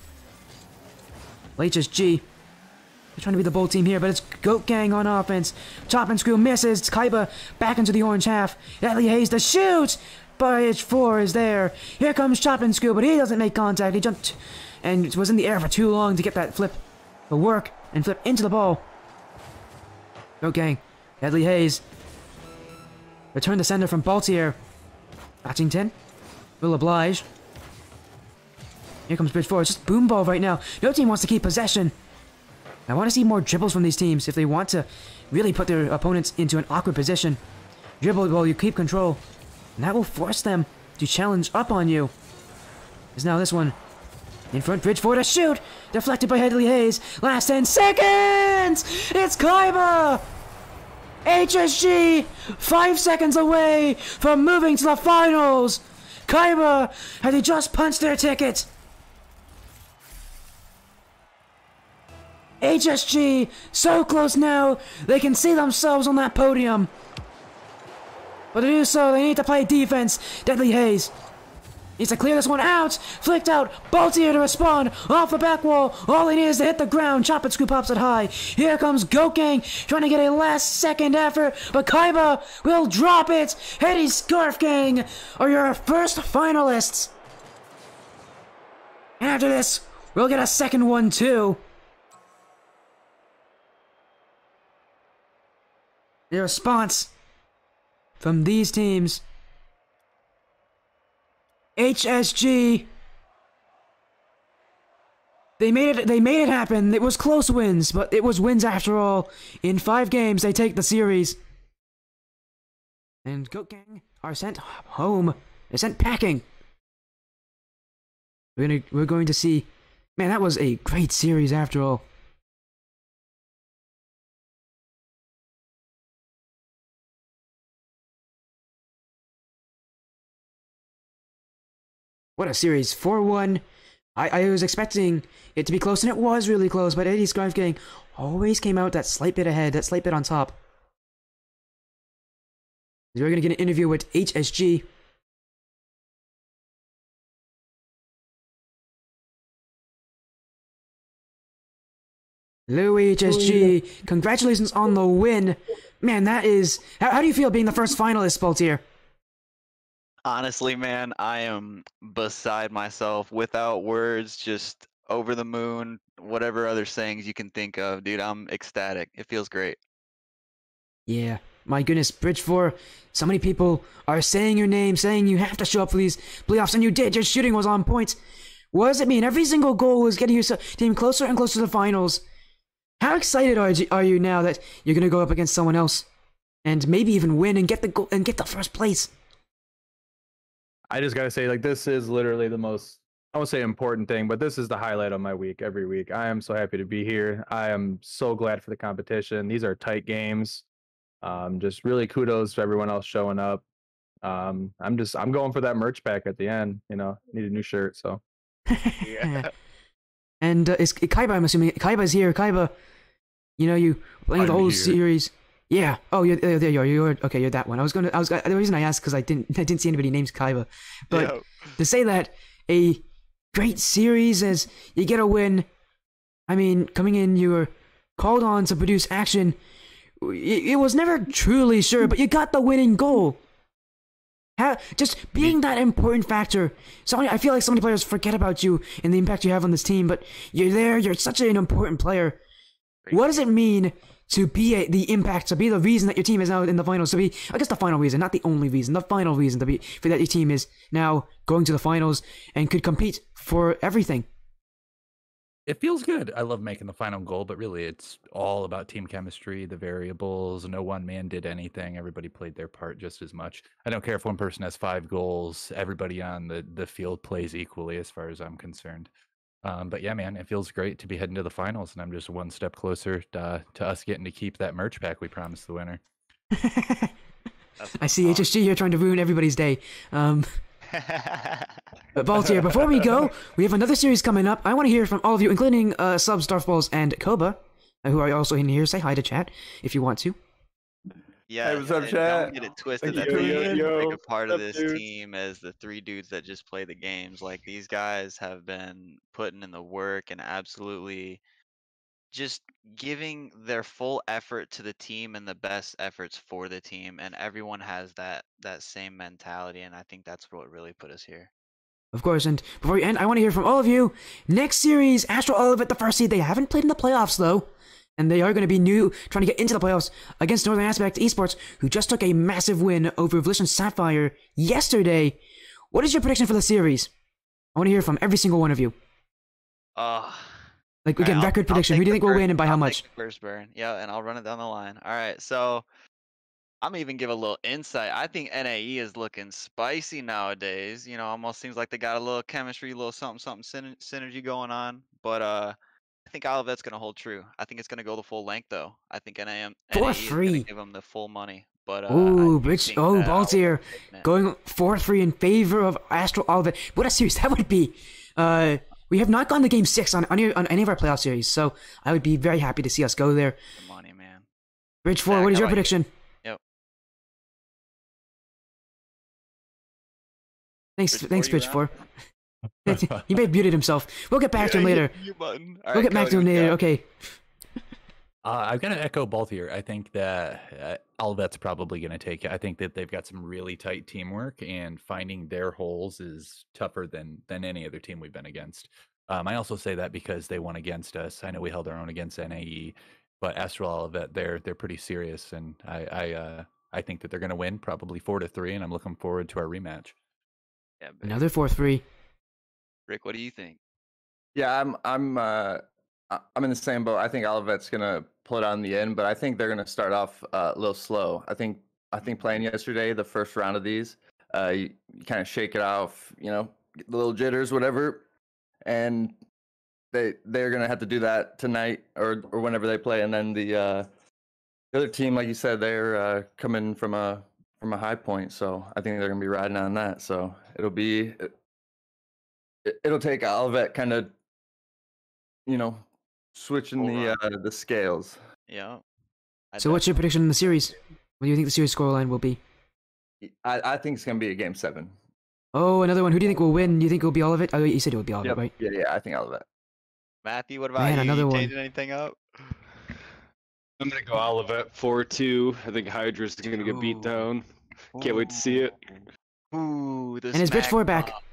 [SPEAKER 1] Well, HSG, they're trying to be the bold team here, but it's Goat Gang on offense. Chop and Screw misses. It's Kaiba back into the orange half. Deadly Haze to shoot! Bridge 4 is there. Here comes Chop and Screw, but he doesn't make contact. He jumped and was in the air for too long to get that flip to work and flip into the ball. Goat Gang. Deadly Haze. Return the sender from Baltier. Notchington will oblige. Here comes Bridge 4. It's just boom ball right now. No team wants to keep possession. I want to see more dribbles from these teams if they want to really put their opponents into an awkward position. Dribble while you keep control. And that will force them to challenge up on you. Is now this one. In front, Bridge 4 to shoot! Deflected by Deadly Haze. Last 10 seconds! It's Kaiba! HSG 5 seconds away from moving to the finals! Kaiba, had they just punched their ticket? HSG, so close now, they can see themselves on that podium. But to do so, they need to play defense. Deadly Haze needs to clear this one out. Flicked out. Baltier to respond. Off the back wall. All he needs is to hit the ground. Chop and Screw pops it high. Here comes Goat Gang trying to get a last second effort. But Kaiba will drop it. Heady Scarf Gang are your first finalists. And after this, we'll get a second one too. The response from these teams. HSG. They made it happen. It was close wins, but it was wins after all. In 5 games, they take the series. And Goat Gang are sent home. They're sent packing. We're going to see. Man, that was a great series after all. What a series. 4-1. I was expecting it to be close, and it was really close, but Eddie Scarf Gang always came out that slight bit ahead, that slight bit on top. We're going to get an interview with HSG. Hello, HSG. Congratulations on the win. Man, that is... How do you feel being the first finalist, Boltier?
[SPEAKER 2] Honestly, man, I am beside myself, without words, just over the moon, whatever other sayings you can think of. Dude, I'm ecstatic. It feels great.
[SPEAKER 1] Yeah, my goodness, Bridge 4, so many people are saying your name, saying you have to show up for these playoffs, and you did. Your shooting was on point. What does it mean? Every single goal was getting your team closer and closer to the finals. How excited are you now that you're going to go up against someone else and maybe even win and get the goal and get the first place?
[SPEAKER 3] I just gotta say, like, this is literally the most, I won't say important thing, but this is the highlight of my week every week. I am so happy to be here. I am so glad for the competition. These are tight games. Just really kudos to everyone else showing up. I'm going for that merch pack at the end. You know, need a new shirt. So
[SPEAKER 2] Yeah.
[SPEAKER 1] And is Kaiba? I'm assuming Kaiba's here. Kaiba, you know you playing the
[SPEAKER 3] I'm
[SPEAKER 1] whole
[SPEAKER 3] here.
[SPEAKER 1] series. Yeah. Oh, there you are. You're okay. You're that one. The reason I asked because I didn't see anybody named Kaiba, but
[SPEAKER 2] Yo.
[SPEAKER 1] to say that a great series as you get a win. I mean, coming in, you were called on to produce action. It was never truly sure, but you got the winning goal. Just being that important factor. I feel like so many players forget about you and the impact you have on this team, but you're there. You're such an important player. What does it mean to be the impact, to be the reason that your team is now in the finals, to be, I guess, the final reason, not the only reason, the final reason for that your team is now going to the finals and could compete for everything?
[SPEAKER 4] It feels good. I love making the final goal, but really it's all about team chemistry, the variables. No one man did anything. Everybody played their part just as much. I don't care if one person has 5 goals. Everybody on the field plays equally as far as I'm concerned. But yeah, man, it feels great to be heading to the finals, and I'm just one step closer to us getting to keep that merch pack we promised the winner.
[SPEAKER 1] I see HSG here trying to ruin everybody's day. But Baltier, before we go, we have another series coming up. I want to hear from all of you, including Subs, Darfballs, and Koba, who are also in here. Say hi to chat if you want to.
[SPEAKER 2] Yeah,
[SPEAKER 3] Hey, what's up,
[SPEAKER 2] and
[SPEAKER 3] chat?
[SPEAKER 2] don't get it twisted.
[SPEAKER 3] Thank
[SPEAKER 2] That
[SPEAKER 3] you.
[SPEAKER 2] they
[SPEAKER 3] Yo,
[SPEAKER 2] make a part of
[SPEAKER 3] what's
[SPEAKER 2] this
[SPEAKER 3] up, dude?
[SPEAKER 2] team as the 3 dudes that just play the games. Like, these guys have been putting in the work and absolutely just giving their full effort to the team and the best efforts for the team, and everyone has that same mentality, and I think that's what really put us here.
[SPEAKER 1] Of course, and before we end, I want to hear from all of you. Next series, Astral Olivett, the first seed. They haven't played in the playoffs, though. And they are going to be new, trying to get into the playoffs against Northern Aspect Esports, who just took a massive win over Volition Sapphire yesterday. What is your prediction for the series? I want to hear from every single one of you. Like, again,
[SPEAKER 2] Alright,
[SPEAKER 1] record
[SPEAKER 2] I'll
[SPEAKER 1] prediction.
[SPEAKER 2] take
[SPEAKER 1] Who do you
[SPEAKER 2] the
[SPEAKER 1] think will
[SPEAKER 2] first-
[SPEAKER 1] win and by how
[SPEAKER 2] I'll
[SPEAKER 1] much?
[SPEAKER 2] take the first burn. Yeah, and I'll run it down the line. All right, so I'm even give a little insight. I think NAE is looking spicy nowadays. You know, almost seems like they got a little chemistry, a little something synergy going on. But I think Olivet's gonna hold true. I think it's gonna go the full length though. I think NAE is gonna
[SPEAKER 1] 4-3.
[SPEAKER 2] give them the full money. But
[SPEAKER 1] Ooh,
[SPEAKER 2] I do
[SPEAKER 1] Rich.
[SPEAKER 2] think
[SPEAKER 1] Oh,
[SPEAKER 2] that
[SPEAKER 1] Baltier
[SPEAKER 2] Olivet's taking it.
[SPEAKER 1] going 4-3 in favor of Astral Olivett. What a series that would be. We have not gone to Game 6 on any of our playoff series, so I would be very happy to see us go there.
[SPEAKER 2] The money, man.
[SPEAKER 1] Bridge 4,
[SPEAKER 2] Zach,
[SPEAKER 1] what is
[SPEAKER 2] how
[SPEAKER 1] your
[SPEAKER 2] about you?
[SPEAKER 1] prediction?
[SPEAKER 2] Yep.
[SPEAKER 1] Thanks,
[SPEAKER 2] Bridge
[SPEAKER 1] Bridge
[SPEAKER 2] 4,
[SPEAKER 1] 4. He may have muted himself. We'll get back to him later.
[SPEAKER 2] Mute button.
[SPEAKER 1] We'll get back to him later. Okay.
[SPEAKER 4] I'm going to echo both here. I think that Olivett's probably going to take it. I think that they've got some really tight teamwork, and finding their holes is tougher than any other team we've been against. I also say that because they won against us. I know we held our own against NAE, but Astral Olivett, they're pretty serious, and I I think that they're going to win, probably 4-3, and I'm looking forward to our rematch.
[SPEAKER 2] Yeah, baby.
[SPEAKER 1] Another 4-3.
[SPEAKER 2] Rick, what do you think?
[SPEAKER 5] Yeah, I'm in the same boat. I think Olivett's gonna pull it out in the end, but I think they're gonna start off a little slow. I think playing yesterday, the first round of these, you kind of shake it off, get the little jitters, whatever, and they're gonna have to do that tonight or whenever they play, and then the other team, like you said, they're coming from a high point, so I think they're gonna be riding on that. So it'll take Olivett kind of switching the scales.
[SPEAKER 2] Yeah.
[SPEAKER 1] So what's your prediction in the series? What do you think the series scoreline will be?
[SPEAKER 5] I think it's gonna be a game 7.
[SPEAKER 1] Oh, another one. Who do you think will win? Do you think it will be Olivett? Oh, you said it would be Olivett,
[SPEAKER 5] Yep.
[SPEAKER 1] right?
[SPEAKER 5] Yeah, I think Olivett.
[SPEAKER 2] Matthew, what about
[SPEAKER 1] Man,
[SPEAKER 2] you?
[SPEAKER 1] another
[SPEAKER 2] You
[SPEAKER 1] one.
[SPEAKER 2] changing anything up?
[SPEAKER 6] I'm gonna go Olivett 4-2. I think Hydra's gonna get beat down. Can't wait to see it.
[SPEAKER 2] Ooh, the
[SPEAKER 1] And is Bridge
[SPEAKER 2] smack
[SPEAKER 1] 4 back?
[SPEAKER 2] talk.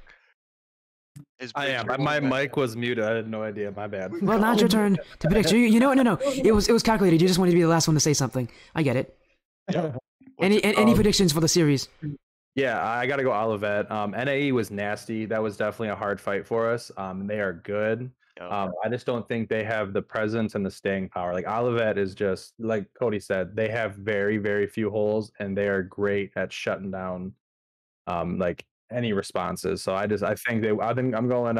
[SPEAKER 2] Is
[SPEAKER 3] I am.
[SPEAKER 2] Bridge
[SPEAKER 3] My
[SPEAKER 2] back?
[SPEAKER 3] mic was muted. I had no idea. My bad.
[SPEAKER 1] Well, now it's your turn to predict. You know, no. It was calculated. You just wanted to be the last one to say something. I get it. Any predictions for the series?
[SPEAKER 3] Yeah, I got to go Olivett. NAE was nasty. That was definitely a hard fight for us. They are good.
[SPEAKER 2] Yo.
[SPEAKER 3] I just don't think they have the presence and the staying power. Like Olivett is just like Cody said. They have very, very few holes, and they are great at shutting down, like any responses. So I think I'm going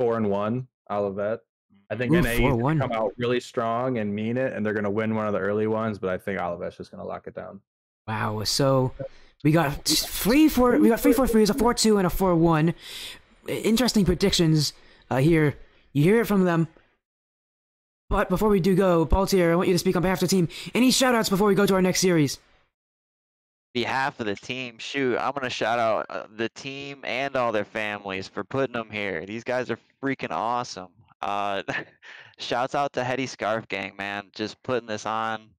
[SPEAKER 3] 4-1 Olivett. I think
[SPEAKER 1] Ooh,
[SPEAKER 3] NAE is going
[SPEAKER 1] 4-1.
[SPEAKER 3] to come out really strong and mean it, and they're going to win one of the early ones. But I think Olivett's just going to lock it down.
[SPEAKER 1] Wow. So we got 3-4-3s, a 4-2, and a 4-1. Interesting predictions here. You hear it from them. But before we do go, Baltier, I want you to speak on behalf of the team. Any shoutouts before we go to our next series?
[SPEAKER 2] Behalf of the team, shoot, I'm gonna shout out the team and all their families for putting them here. These guys are freaking awesome. Shouts out to Heady Scarf Gang, man, just putting this on,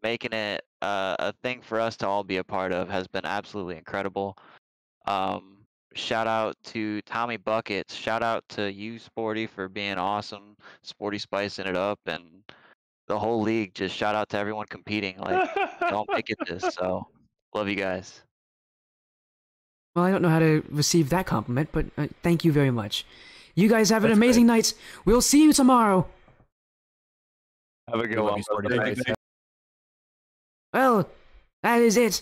[SPEAKER 2] making it a thing for us to all be a part of has been absolutely incredible. Shout out to Tommy Buckets. Shout out to you, Sporty, for being awesome. Sporty spicing it up, and the whole league. Just shout out to everyone competing. Like, don't make it this. So, love you guys.
[SPEAKER 1] Well, I don't know how to receive that compliment, but thank you very much. You guys have an amazing night. We'll see you tomorrow.
[SPEAKER 5] Have a good
[SPEAKER 4] Love
[SPEAKER 5] one.
[SPEAKER 4] you, Sporty.
[SPEAKER 5] brother.
[SPEAKER 4] Thanks.
[SPEAKER 1] Well, that is it.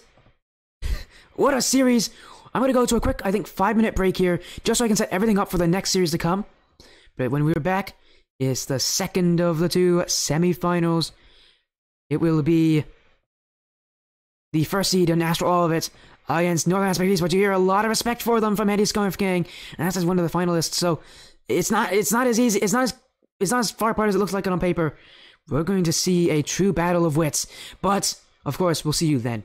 [SPEAKER 1] What a series. I'm going to go to a quick, I think, 5-minute break here, just so I can set everything up for the next series to come. But when we're back, it's the second of the 2 semifinals. It will be the first seed in Astral Olivett against Northern Aspect Esports. You hear a lot of respect for them from Heady Scarf Gang, and that's as one of the finalists. So it's not as easy. It's not as far apart as it looks like on paper. We're going to see a true battle of wits. But of course, we'll see you then.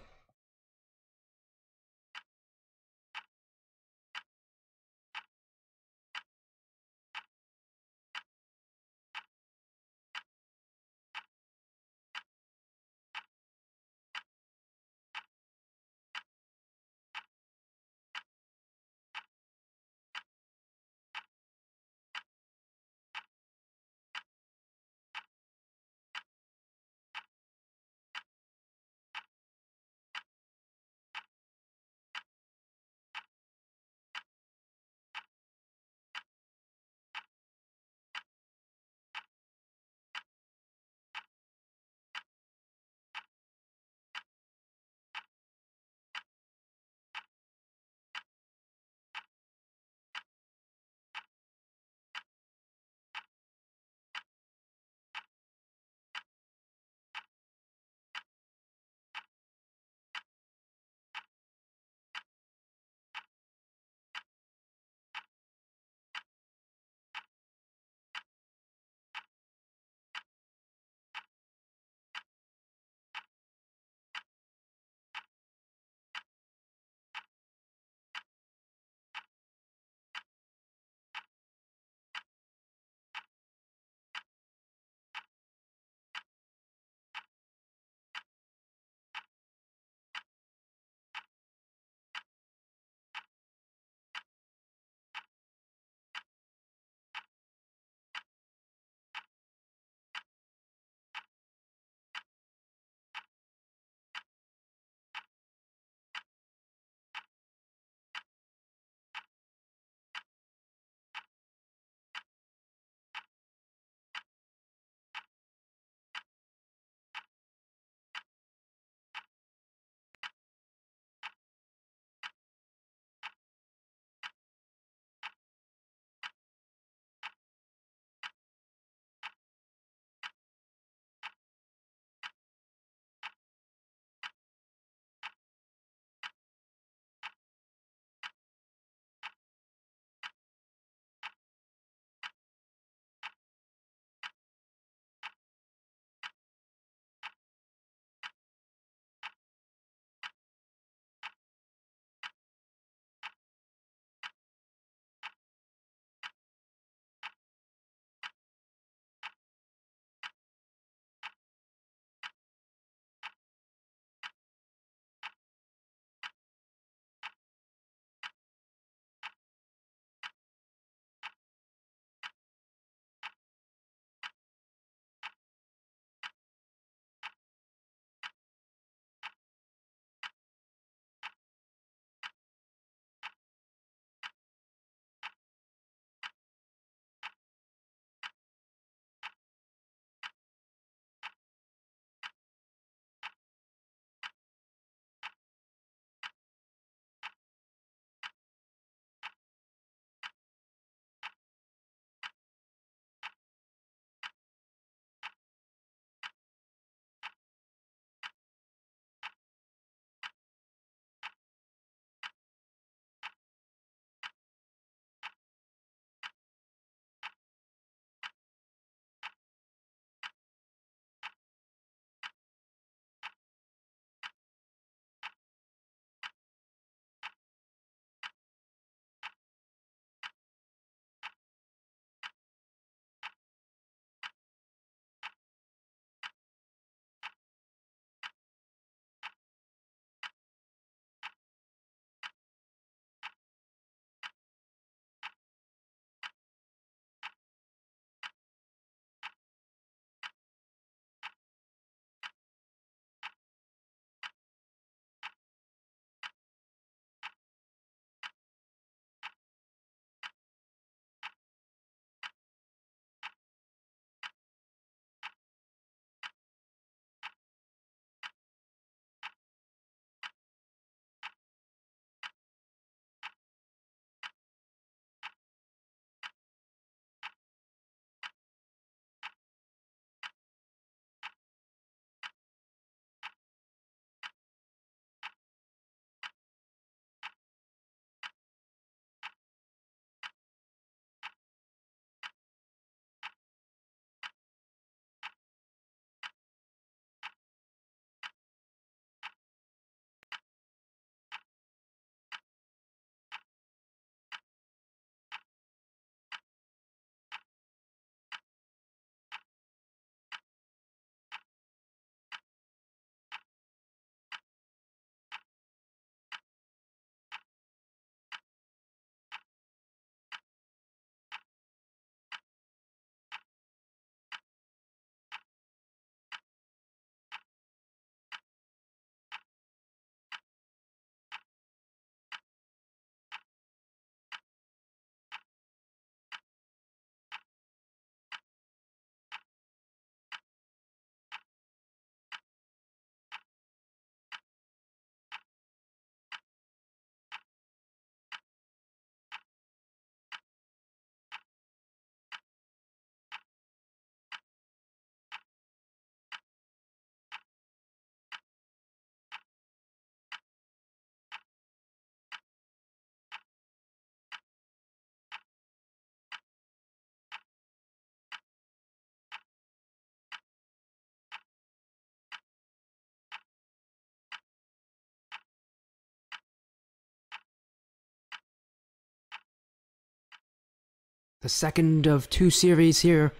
[SPEAKER 1] The second of 2 series here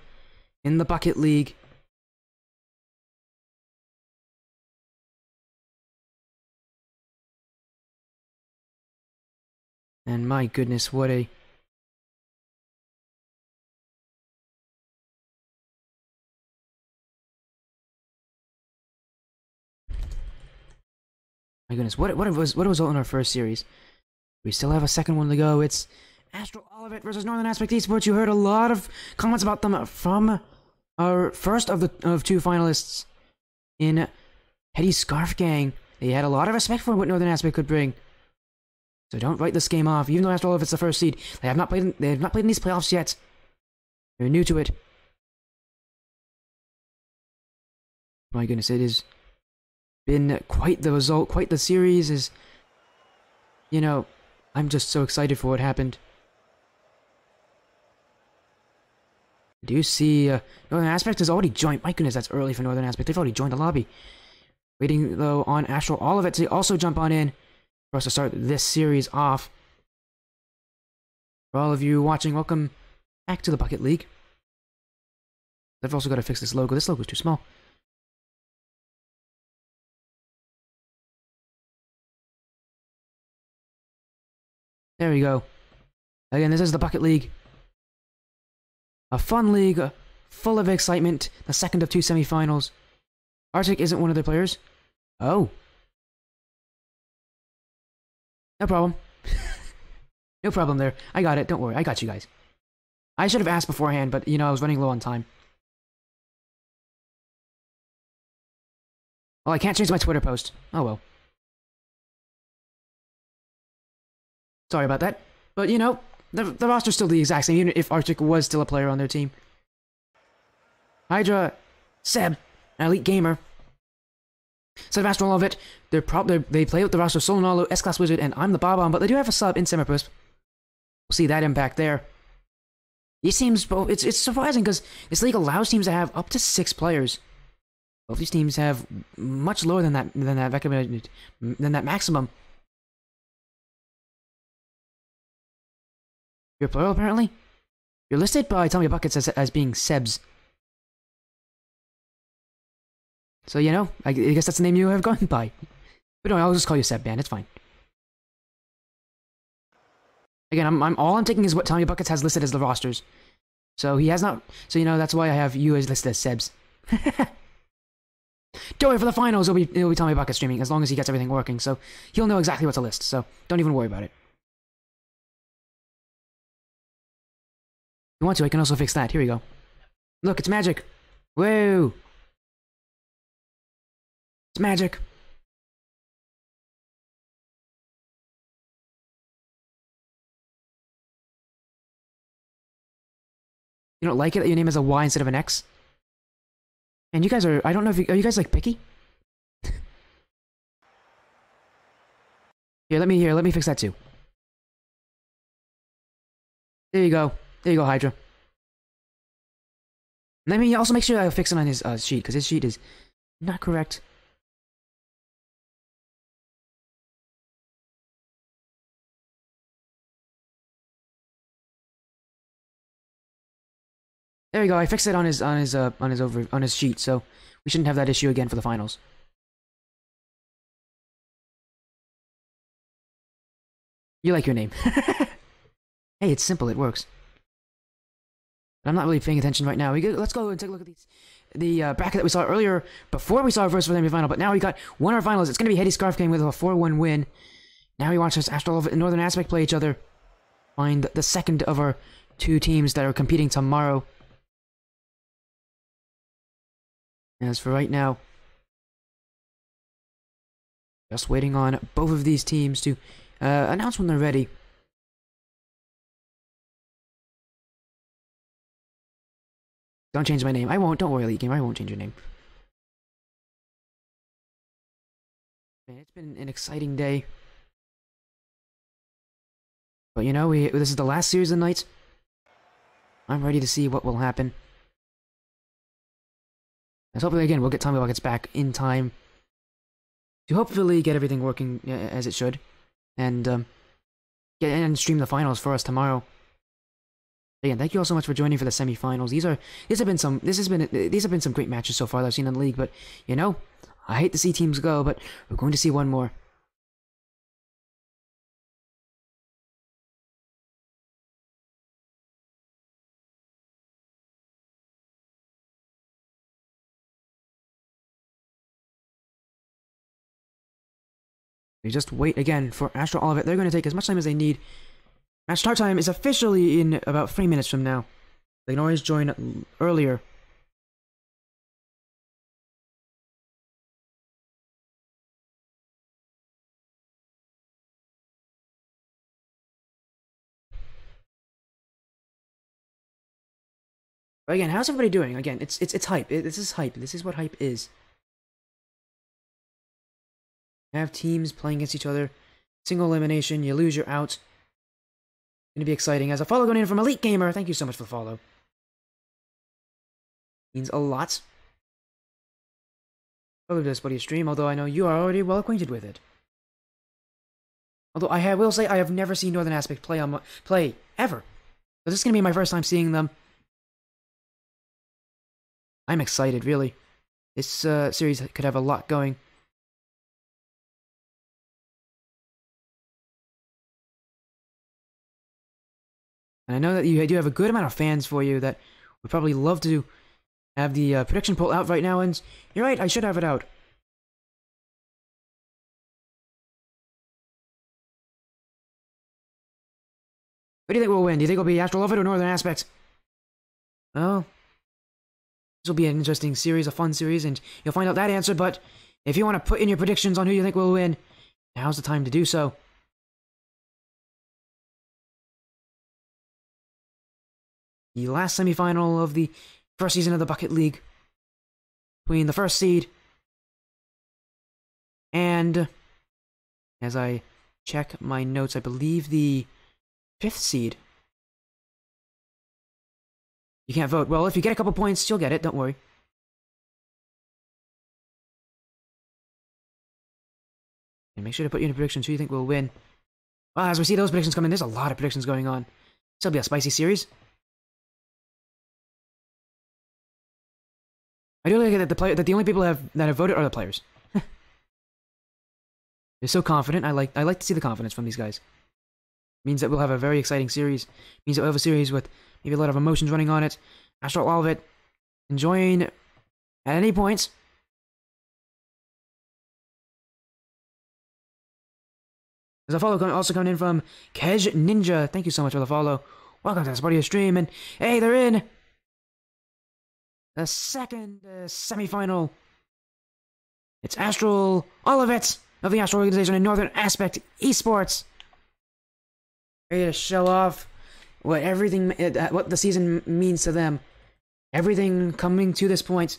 [SPEAKER 1] in the Bucket League. And my goodness, what a... My goodness, what was all in our first series? We still have a second one to go. It's Astral Olivett versus Northern Aspect Esports. You heard a lot of comments about them from our first of 2 finalists in Heady Scarf Gang. They had a lot of respect for what Northern Aspect could bring. So don't write this game off. Even though Astral Olivett's the first seed, they have not played in these playoffs yet. They're new to it. My goodness, it has been quite the result, quite the series. Is, you know, I'm just so excited for what happened. Do you see Northern Aspect has already joined? My goodness, that's early for Northern Aspect. They've already joined the lobby. Waiting though on Astral Olivett to also jump on in for us to start this series off. For all of you watching, welcome back to the Bucket League. I've also got to fix this logo. This logo's too small. There we go. Again, this is the Bucket League. A fun league, full of excitement. The second of 2 semifinals. Arctic isn't one of their players. Oh. No problem. No problem there. I got it. Don't worry. I got you guys. I should have asked beforehand, but, you know, I was running low on time. Well, I can't change my Twitter post. Oh, well. Sorry about that. But, you know, the roster's still the exact same, even if Arctic was still a player on their team. Hydra, Seb, an elite gamer. Instead of Astral Olivett, they play with the roster of Solonalo, S-Class Wizard, and I'm the Bob-omb, but they do have a sub in Semipus. We'll see that impact there. These teams, it's surprising because this league allows teams to have up to 6 players. Both these teams have much lower than that maximum. You're plural, apparently? You're listed by Tommy Buckets as being Sebs. So, you know, I guess that's the name you have gone by. But no, I'll just call you Seb, man. It's fine. Again, all I'm taking is what Tommy Buckets has listed as the rosters. So he has not... So, you know, that's why I have you as listed as Sebs. Don't worry, for the finals, it'll be Tommy Buckets streaming, as long as he gets everything working. So he'll know exactly what to list. So don't even worry about it. If you want to, I can also fix that. Here we go. Look, it's magic. Whoa. It's magic. You don't like it that your name has a Y instead of an X? And you guys are... I don't know if are you guys, like, picky? Here, let me fix that too. There you go. There you go, Hydra. Let me also make sure I fix it on his sheet, because his sheet is not correct. There you go. I fixed it on his sheet, so we shouldn't have that issue again for the finals. You like your name. Hey, it's simple. It works. But I'm not really paying attention right now. Let's go and take a look at the bracket that we saw earlier before we saw our first for the semifinal. But now we got one of our finals. It's going to be Heady Scarf Gang with a 4-1 win. Now we watch Astral and Northern Aspect play each other. Find the second of our 2 teams that are competing tomorrow. As for right now, just waiting on both of these teams to announce when they're ready. Don't change my name. I won't. Don't worry, Elite Gamer. I won't change your name. It's been an exciting day. But you know, this is the last series of the night. I'm ready to see what will happen. As hopefully, again, we'll get Tommy Buckets back in time to hopefully get everything working as it should. And get in and stream the finals for us tomorrow. Again, thank you all so much for joining for the semifinals. These have been some great matches so far that I've seen in the league, but you know, I hate to see teams go, but we're going to see one more. We just wait again for Astral Olivett. They're going to take as much time as they need. Match start time is officially in about 3 minutes from now. They can always join earlier. But again, how's everybody doing? Again, it's hype. This is hype. This is what hype is. You have teams playing against each other. Single elimination. You lose, you're out. It's gonna be exciting. As a follow going in from Elite Gamer, thank you so much for the follow. Means a lot. I love this buddy stream, although I know you are already well acquainted with it. Although I will say I have never seen Northern Aspect play ever. So this is gonna be my first time seeing them. I'm excited, really. This series could have a lot going. And I know that you do have a good amount of fans for you that would probably love to have the prediction poll out right now, and you're right, I should have it out. What do you think will win? Do you think it'll be Astral Olivett or Northern Aspect? Well, this will be an interesting series, a fun series, and you'll find out that answer, but if you want to put in your predictions on who you think will win, now's the time to do so. The last semifinal of the first season of the Bucket League between the first seed and, as I check my notes, I believe the 5th seed. You can't vote. Well, if you get a couple points, you'll get it. Don't worry. And make sure to put in your predictions who you think will win. Well, as we see those predictions come in, there's a lot of predictions going on. This will be a spicy series. I do like that the only people that have voted are the players. They're so confident. I like to see the confidence from these guys. Means that we'll have a very exciting series. Means that we'll have a series with maybe a lot of emotions running on it. Astral Olivett enjoying at any point. There's a follow also coming in from Kej Ninja. Thank you so much for the follow. Welcome to this part of your stream, and hey, they're in the second semifinal. It's Astral Olivett of the Astral Organization and Northern Aspect Esports, ready to show off what the season means to them. Everything coming to this point.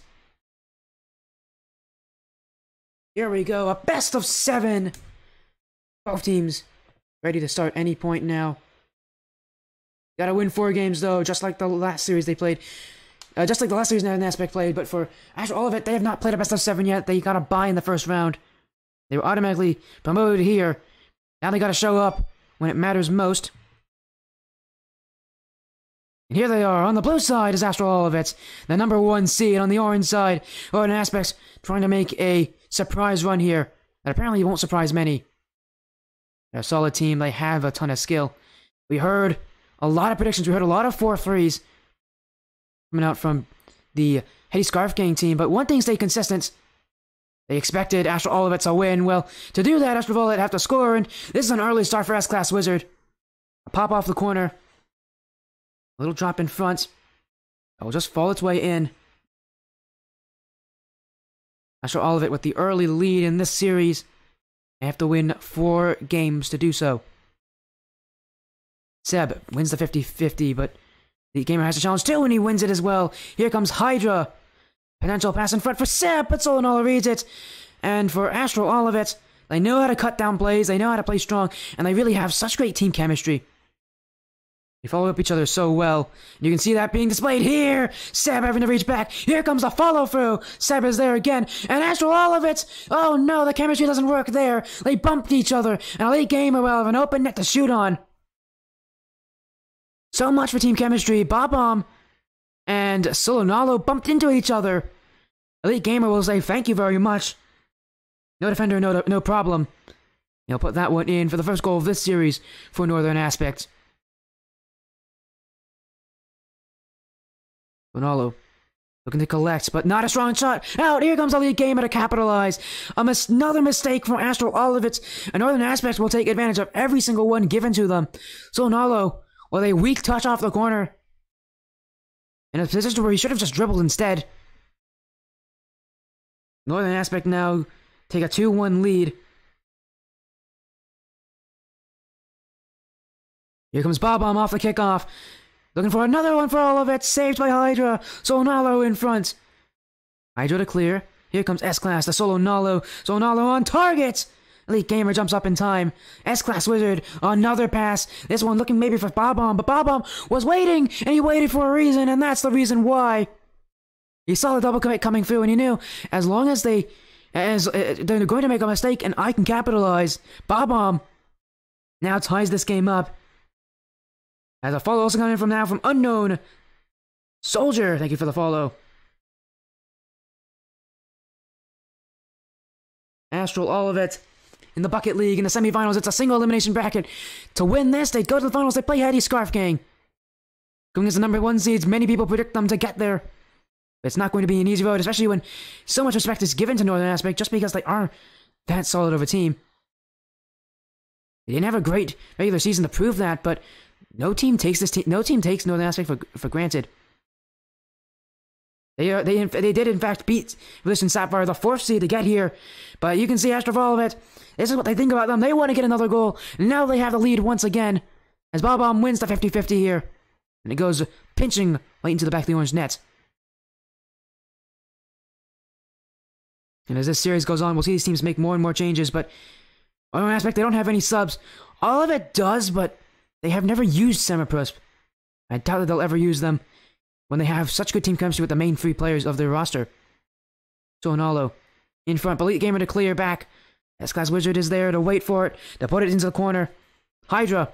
[SPEAKER 1] Here we go, a best of 7. Both teams ready to start any point now. Gotta win 4 games though, just like the last series they played. Just like the last series Northern Aspect played, but for Astral Olivett, they have not played a best of 7 yet. They got a bye in the first round. They were automatically promoted here. Now they gotta show up when it matters most. And here they are. On the blue side is Astral Olivett, the number 1 seed. On the orange side, Northern Aspects trying to make a surprise run here that apparently won't surprise many. They're a solid team. They have a ton of skill. We heard a lot of predictions. We heard a lot of 4-3s coming out from the Heady Scarf Gang team, but one thing stayed consistent. They expected Astral Olivett to win. Well, to do that, Astral Olivett have to score, and this is an early start for S-Class Wizard. A pop off the corner. A little drop in front. That will just fall its way in. Astral Olivett with the early lead in this series. They have to win 4 games to do so. Seb wins the 50-50, but the gamer has a challenge too, and he wins it as well. Here comes Hydra. Potential pass in front for Seb, but Solanola reads it. And for Astral Olivett, they know how to cut down plays, they know how to play strong, and they really have such great team chemistry. They follow up each other so well. You can see that being displayed here. Seb having to reach back. Here comes the follow through. Seb is there again. And Astral Olivett. Oh no, the chemistry doesn't work there. They bumped each other. And Elite Gamer will have an open net to shoot on. So much for team chemistry. Bob-omb and Solonalo bumped into each other. Elite Gamer will say thank you very much. No defender, no problem. He'll put that one in for the first goal of this series for Northern Aspect. Solonalo looking to collect, but not a strong shot. Out! Here comes Elite Gamer to capitalize. Another mistake from Astral Olivett. And Northern Aspect will take advantage of every single one given to them. Solonalo with a weak touch off the corner. In a position where he should have just dribbled instead. Northern Aspect now take a 2-1 lead. Here comes Bob-omb off the kickoff. Looking for another one for Olivett. Saved by Hydra. Solonalo in front. Hydra to clear. Here comes S-Class to Solonalo. Solonalo on target. Elite Gamer jumps up in time. S-Class Wizard. Another pass. This one looking maybe for Bob-omb. But Bob-omb was waiting. And he waited for a reason. And that's the reason why. He saw the double commit coming through. And he knew as long as they're going to make a mistake and I can capitalize. Bob-omb now ties this game up. As a follow also coming from now from Unknown Soldier. Thank you for the follow. Astral Olivett in the Bucket League in the semifinals. It's a single elimination bracket. To win this, they go to the finals. They play Heady Scarf Gang. Going as the number 1 seeds, many people predict them to get there. But it's not going to be an easy road, especially when so much respect is given to Northern Aspect just because they are that solid of a team. They didn't have a great regular season to prove that, but no team takes Northern Aspect for granted. They did in fact beat Volition Sapphire, the 4th seed to get here, but you can see Astral Olivett. This is what they think about them. They want to get another goal. And now they have the lead once again as Bob-omb wins the 50-50 here, and it goes pinching right into the back of the orange net. And as this series goes on, we'll see these teams make more and more changes, but on one aspect, they don't have any subs. Olivett does, but they have never used Semiprisp. I doubt that they'll ever use them when they have such good team chemistry with the main 3 players of their roster. Solonalo in front, Elite Gamer to clear back. S-Class Wizard is there to wait for it, to put it into the corner. Hydra.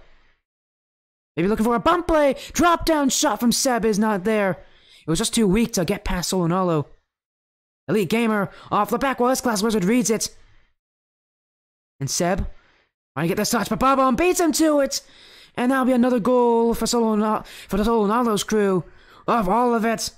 [SPEAKER 1] Maybe looking for a bump play. Drop down shot from Seb is not there. It was just too weak to get past Solonalo. Elite Gamer off the back while S-Class Wizard reads it. And Seb trying to get this touch, but Bob-omb beats him to it. And that'll be another goal for the Solonalo's crew of Olivett.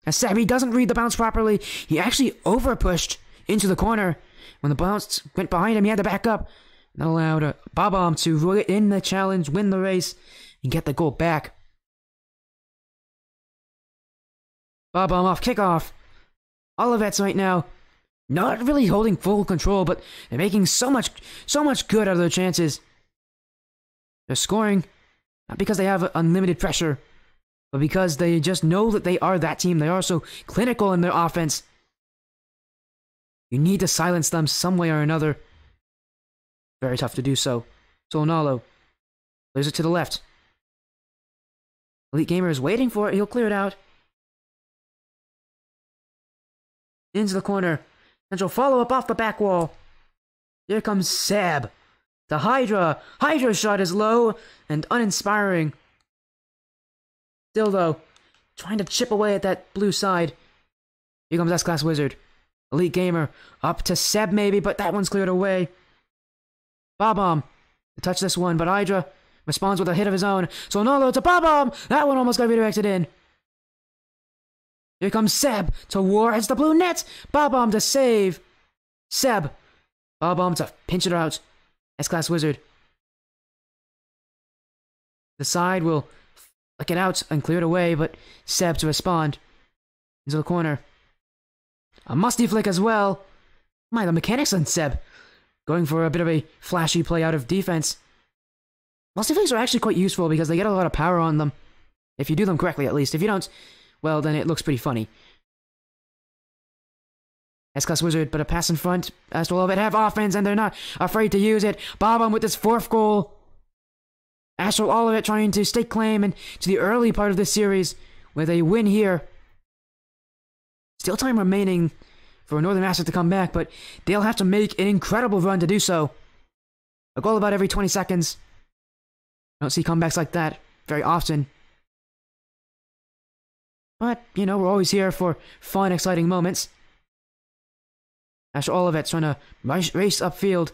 [SPEAKER 1] As Seb, he doesn't read the bounce properly. He actually over-pushed into the corner. When the bounce went behind him, he had to back up. That allowed Bob-omb to win the challenge, win the race, and get the goal back. Bob-omb off kickoff. Olivett's right now not really holding full control, but they're making so much good out of their chances. They're scoring, not because they have unlimited pressure, but because they just know that they are that team. They are so clinical in their offense. You need to silence them some way or another. Very tough to do so. Solonalo plays it to the left. Elite Gamer is waiting for it. He'll clear it out. Into the corner. Central follow-up off the back wall. Here comes Seb. To Hydra. Hydra's shot is low and uninspiring. Still, though, trying to chip away at that blue side. Here comes S-Class Wizard. Elite Gamer up to Seb maybe, but that one's cleared away. Bob-omb to touch this one, but Hydra responds with a hit of his own. Solonalo to Bob-omb. That one almost got redirected in. Here comes Seb towards the blue net. Bob-omb to save. Seb. Bob-omb to pinch it out. S-Class Wizard. The side will flick it out and clear it away, but Seb to respond. Into the corner. A musty flick as well. My, the mechanics on Seb. Going for a bit of a flashy play out of defense. Musty flicks are actually quite useful because they get a lot of power on them. If you do them correctly, at least. If you don't, well, then it looks pretty funny. S-Class Wizard, but a pass in front. Astral Olivett have offense, and they're not afraid to use it. Bob-omb with his 4th goal. Astral Olivett trying to stake claim and to the early part of this series, where they win here. Still time remaining for Northern Aspect to come back, but they'll have to make an incredible run to do so. A goal about every 20 seconds. I don't see comebacks like that very often. But, you know, we're always here for fun, exciting moments. Astral Olivett's trying to race upfield.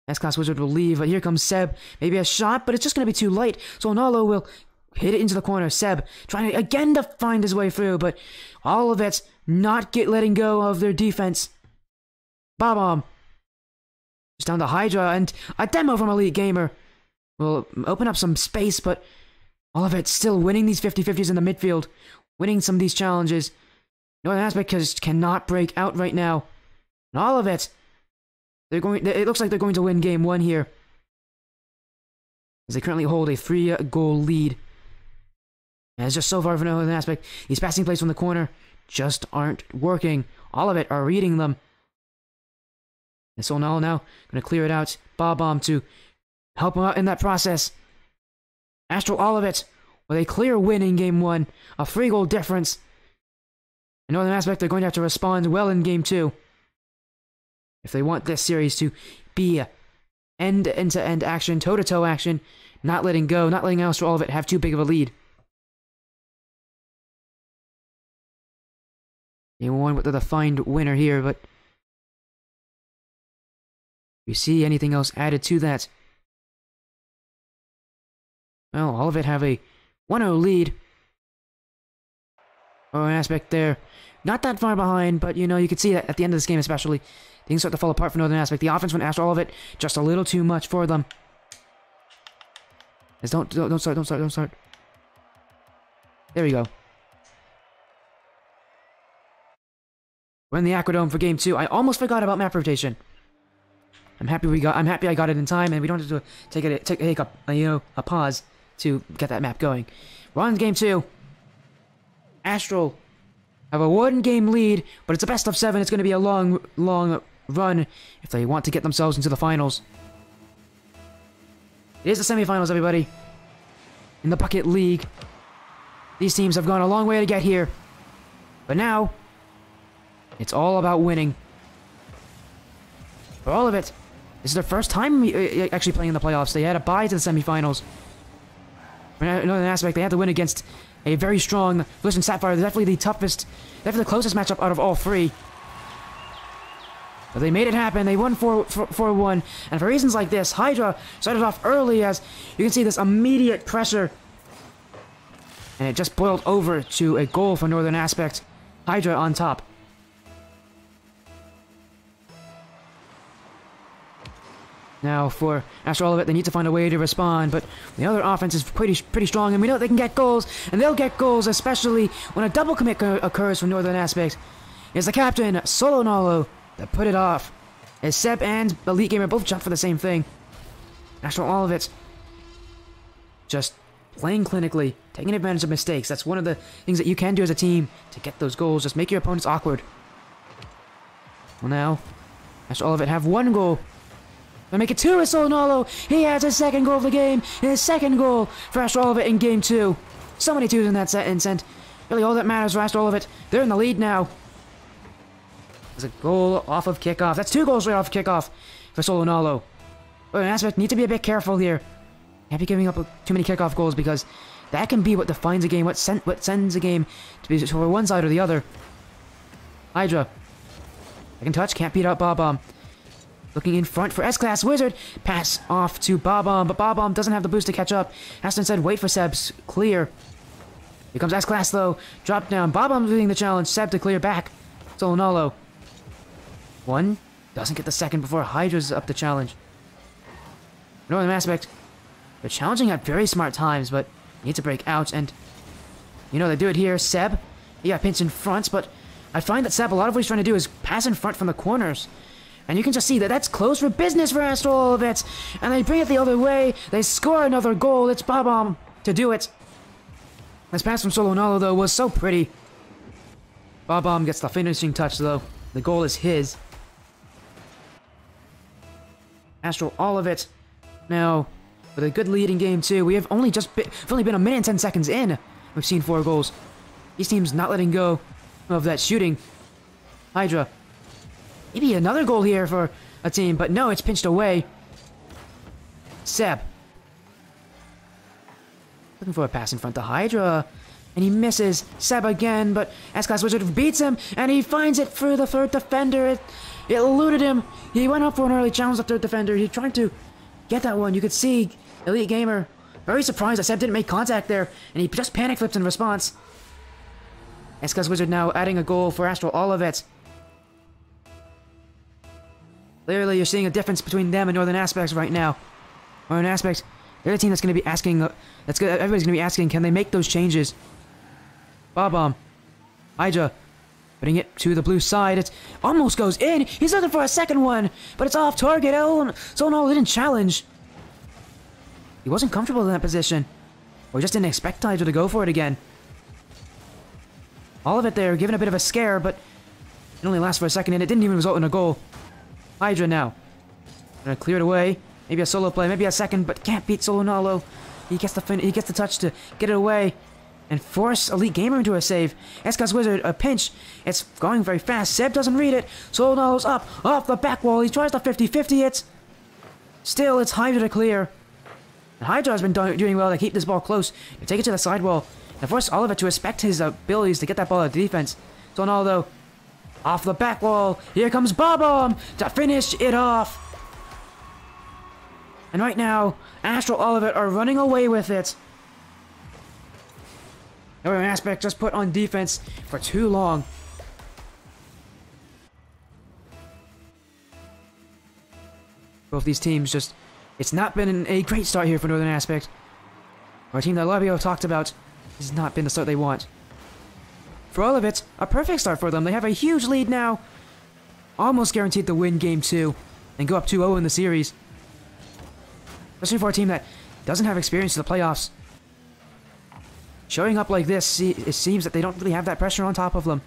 [SPEAKER 1] S-Class Wizard will leave, but here comes Seb. Maybe a shot, but it's just going to be too late. So Nalo will hit it into the corner. Seb trying to, again to find his way through, but Olivett's not letting go of their defense. Bob-omb. Just down to Hydra, and a demo from Elite Gamer will open up some space, but Olivett's still winning these 50-50s in the midfield. Winning some of these challenges. Northern Aspect cannot break out right now. And Olivett, it looks like they're going to win game 1 here, as they currently hold a 3-goal lead. And it's just so far from Northern Aspect. These passing plays from the corner just aren't working. Olivett are reading them. And so now going to clear it out. Bob-omb to help him out in that process. Astral Olivett with a clear win in game 1. A 3-goal difference. In Northern Aspect, they're going to have to respond well in game 2. If they want this series to be end-to-end action, toe-to-toe action, not letting go, not letting Astral Olivett have too big of a lead. Game 1 with the defined winner here, but you see anything else added to that? Well, Olivett have a 1-0 lead. Oh, an Aspect there. Not that far behind, but you know, you can see that at the end of this game especially, things start to fall apart for Northern Aspect. The offense from Astral Olivett, just a little too much for them. Don't start. There we go. We're in the Aquadome for game 2. I almost forgot about map rotation. I'm happy I got it in time, and we don't have to take a hiccup, a pause to get that map going. We're on game 2. Astral have a 1-game lead, but it's a best of 7. It's going to be a long run if they want to get themselves into the finals. It is the semifinals, everybody. In the Bucket League. These teams have gone a long way to get here. But now, it's all about winning. For all of it, this is their first time actually playing in the playoffs. They had a bye to the semifinals. For Northern Aspect, they had to win against a very strong Blizzard Sapphire. They're definitely the toughest, definitely the closest matchup out of all 3. But they made it happen. They won 4-1. And for reasons like this, Hydra started off early, as you can see this immediate pressure. And it just boiled over to a goal for Northern Aspect. Hydra on top. Now for Astral Olivett, they need to find a way to respond, but the other offense is pretty strong, and we know they can get goals, and they'll get goals, especially when a double commit occurs from Northern Aspect. It's the captain, Solo Nalo, that put it off, as Seb and Elite Gamer both jumped for the same thing. Astral Olivett just playing clinically, taking advantage of mistakes. That's one of the things that you can do as a team to get those goals. Just make your opponents awkward. Well, now Astral Olivett have 1 goal. They'll make it 2 with Solonalo. He has his 2nd goal of the game. His 2nd goal for Astral Olivett in game 2. So many 2s in that set. Really all that matters for Astral Olivett. They're in the lead now. There's a goal off of kickoff. That's 2 goals right off kickoff for Solonalo. But an Aspect need to be a bit careful here. Can't be giving up too many kickoff goals, because that can be what defines a game, what sends a game to be for one side or the other. Hydra. Second touch, can't beat out Bob-omb. Looking in front for S-Class Wizard. Pass off to Bob-omb, but Bob-omb doesn't have the boost to catch up. Has to instead wait for Seb's clear. Here comes S-Class though. Drop down. Bob-omb leading the challenge. Seb to clear back. Solonalo. 1. Doesn't get the 2nd before Hydra's up the challenge. Northern Aspect. They're challenging at very smart times, but need to break out, and you know they do it here. Seb. He got pinched in front, but I find that Seb, a lot of what he's trying to do is pass in front from the corners. And you can just see that that's close for business for Astral Olivett. And they bring it the other way. They score another goal. It's Bob-omb to do it. This pass from Solonalo, though, was so pretty. Bob-omb gets the finishing touch, though. The goal is his. Astral Olivett now with a good lead in game 2. We've only been 1 minute and 10 seconds in. We've seen 4 goals. These teams not letting go of that shooting. Hydra. Maybe another goal here for a team, but no, it's pinched away. Seb. Looking for a pass in front to Hydra. And he misses. Seb again, but S-Class Wizard beats him, and he finds it through the third defender. It eluded him. He went up for an early challenge, the third defender. He tried to get that one. You could see Elite Gamer very surprised that Seb didn't make contact there, and he just panic flips in response. S-Class Wizard now adding a goal for Astral Olivett. Clearly, you're seeing a difference between them and Northern Aspects right now. Northern Aspects, they're the team that's going to be asking, everybody's going to be asking, can they make those changes? Bob-omb. Hydra. Putting it to the blue side. It almost goes in. He's looking for a second one, but it's off target. So no, didn't challenge. He wasn't comfortable in that position. Or he just didn't expect Hydra to go for it again. All of it there, giving a bit of a scare, but it only lasts for a second, and it didn't even result in a goal. Hydra now. Gonna clear it away. Maybe a solo play, maybe a second, but can't beat Solo Nalo. He gets the touch to get it away and force Elite Gamer into a save. S-Class Wizard, a pinch. It's going very fast. Seb doesn't read it. Solo Nalo's up, off the back wall. He tries the 50-50. Still, it's Hydra to clear. And Hydra has been doing well to keep this ball close, to take it to the sidewall, and force Olivett to respect his abilities to get that ball at the defense. So Ronaldo, off the back wall. Here comes Bob-omb to finish it off. And right now, Astral Olivett are running away with it. Northern Aspect just put on defense for too long. Both these teams just... It's not been a great start here for Northern Aspect. Our team that Labio talked about has not been the start they want. For Olivett, a perfect start for them. They have a huge lead now. Almost guaranteed to win Game 2 and go up 2-0 in the series. Especially for a team that doesn't have experience in the playoffs. Showing up like this, it seems that they don't really have that pressure on top of them.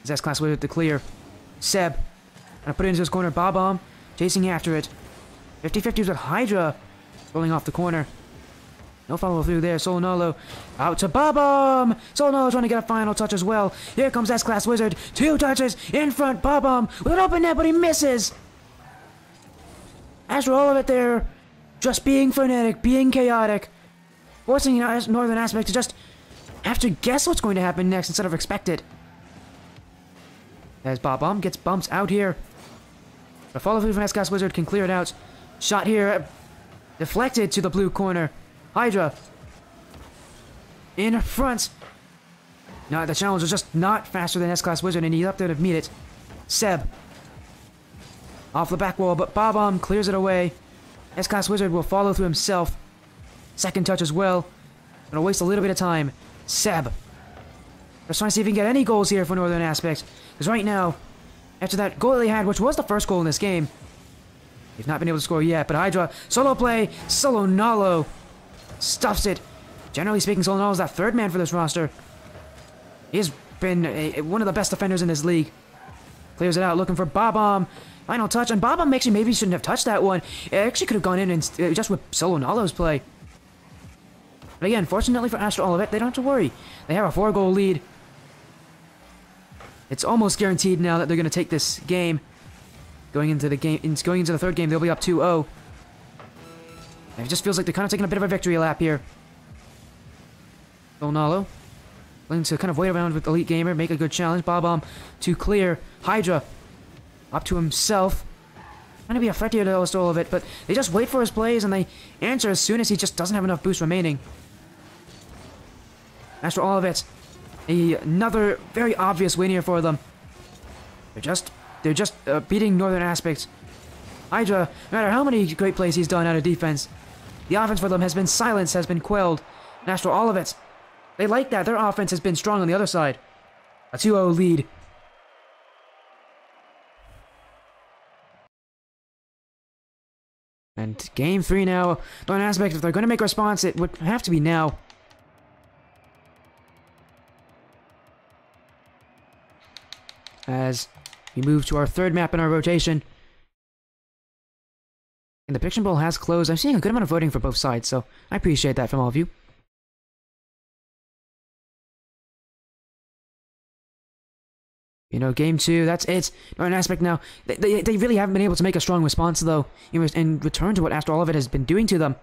[SPEAKER 1] S-Class with it to clear. Seb. Gonna put it into his corner. Bob-omb chasing after it. 50-50s with Hydra. Rolling off the corner. No follow through there. Solo Nalo out to Bob-omb. Solo Nalo trying to get a final touch as well. Here comes S-Class Wizard. 2 touches in front. Bob-omb with an open net, but he misses. Astral Olivett there, just being frenetic, being chaotic, forcing Northern Aspect to just have to guess what's going to happen next instead of expect it. As Bob-omb gets bumps out here. The follow through from S-Class Wizard can clear it out. Shot here, deflected to the blue corner. Hydra in front. No, the challenge was just not faster than S-Class Wizard, and he's up there to meet it. Seb. Off the back wall, but Bob-omb clears it away. S-Class Wizard will follow through himself. Second touch as well. Gonna waste a little bit of time. Seb. Just trying to see if he can get any goals here for Northern Aspect. Because right now, after that goal they had, which was the first goal in this game, they've not been able to score yet. But Hydra, solo play, Solo Nalo stuffs it. Generally speaking, Solo Nalo is that third man for this roster. He's been one of the best defenders in this league. Clears it out, looking for Bob-omb. Final touch, and Bob-omb actually maybe shouldn't have touched that one. It actually could have gone in and just with Solo Nalo's play. But again, fortunately for Astral Olivett, they don't have to worry. They have a 4-goal lead. It's almost guaranteed now that they're going to take this game. Going into the third game, they'll be up 2-0. It just feels like they're kind of taking a bit of a victory lap here. Solo Nalo willing to kind of wait around with Elite Gamer, make a good challenge. Bob-omb to clear. Hydra up to himself. Trying to be a threat here to Olivett, but they just wait for his plays and they answer as soon as he just doesn't have enough boost remaining. Astral Olivett, another very obvious win here for them. They're just beating Northern Aspects. Hydra, no matter how many great plays he's done out of defense, the offense for them has been silenced, has been quelled. And Astral Olivett, they like that. Their offense has been strong on the other side. A 2-0 lead. And game 3 now. Northern Aspect, if they're going to make a response, it would have to be now. As we move to our third map in our rotation. And the Prediction Bowl has closed. I'm seeing a good amount of voting for both sides, so I appreciate that from all of you. You know, game 2, that's it. Northern Aspect now. They really haven't been able to make a strong response, though, in return to what Astral Olivett has been doing to them.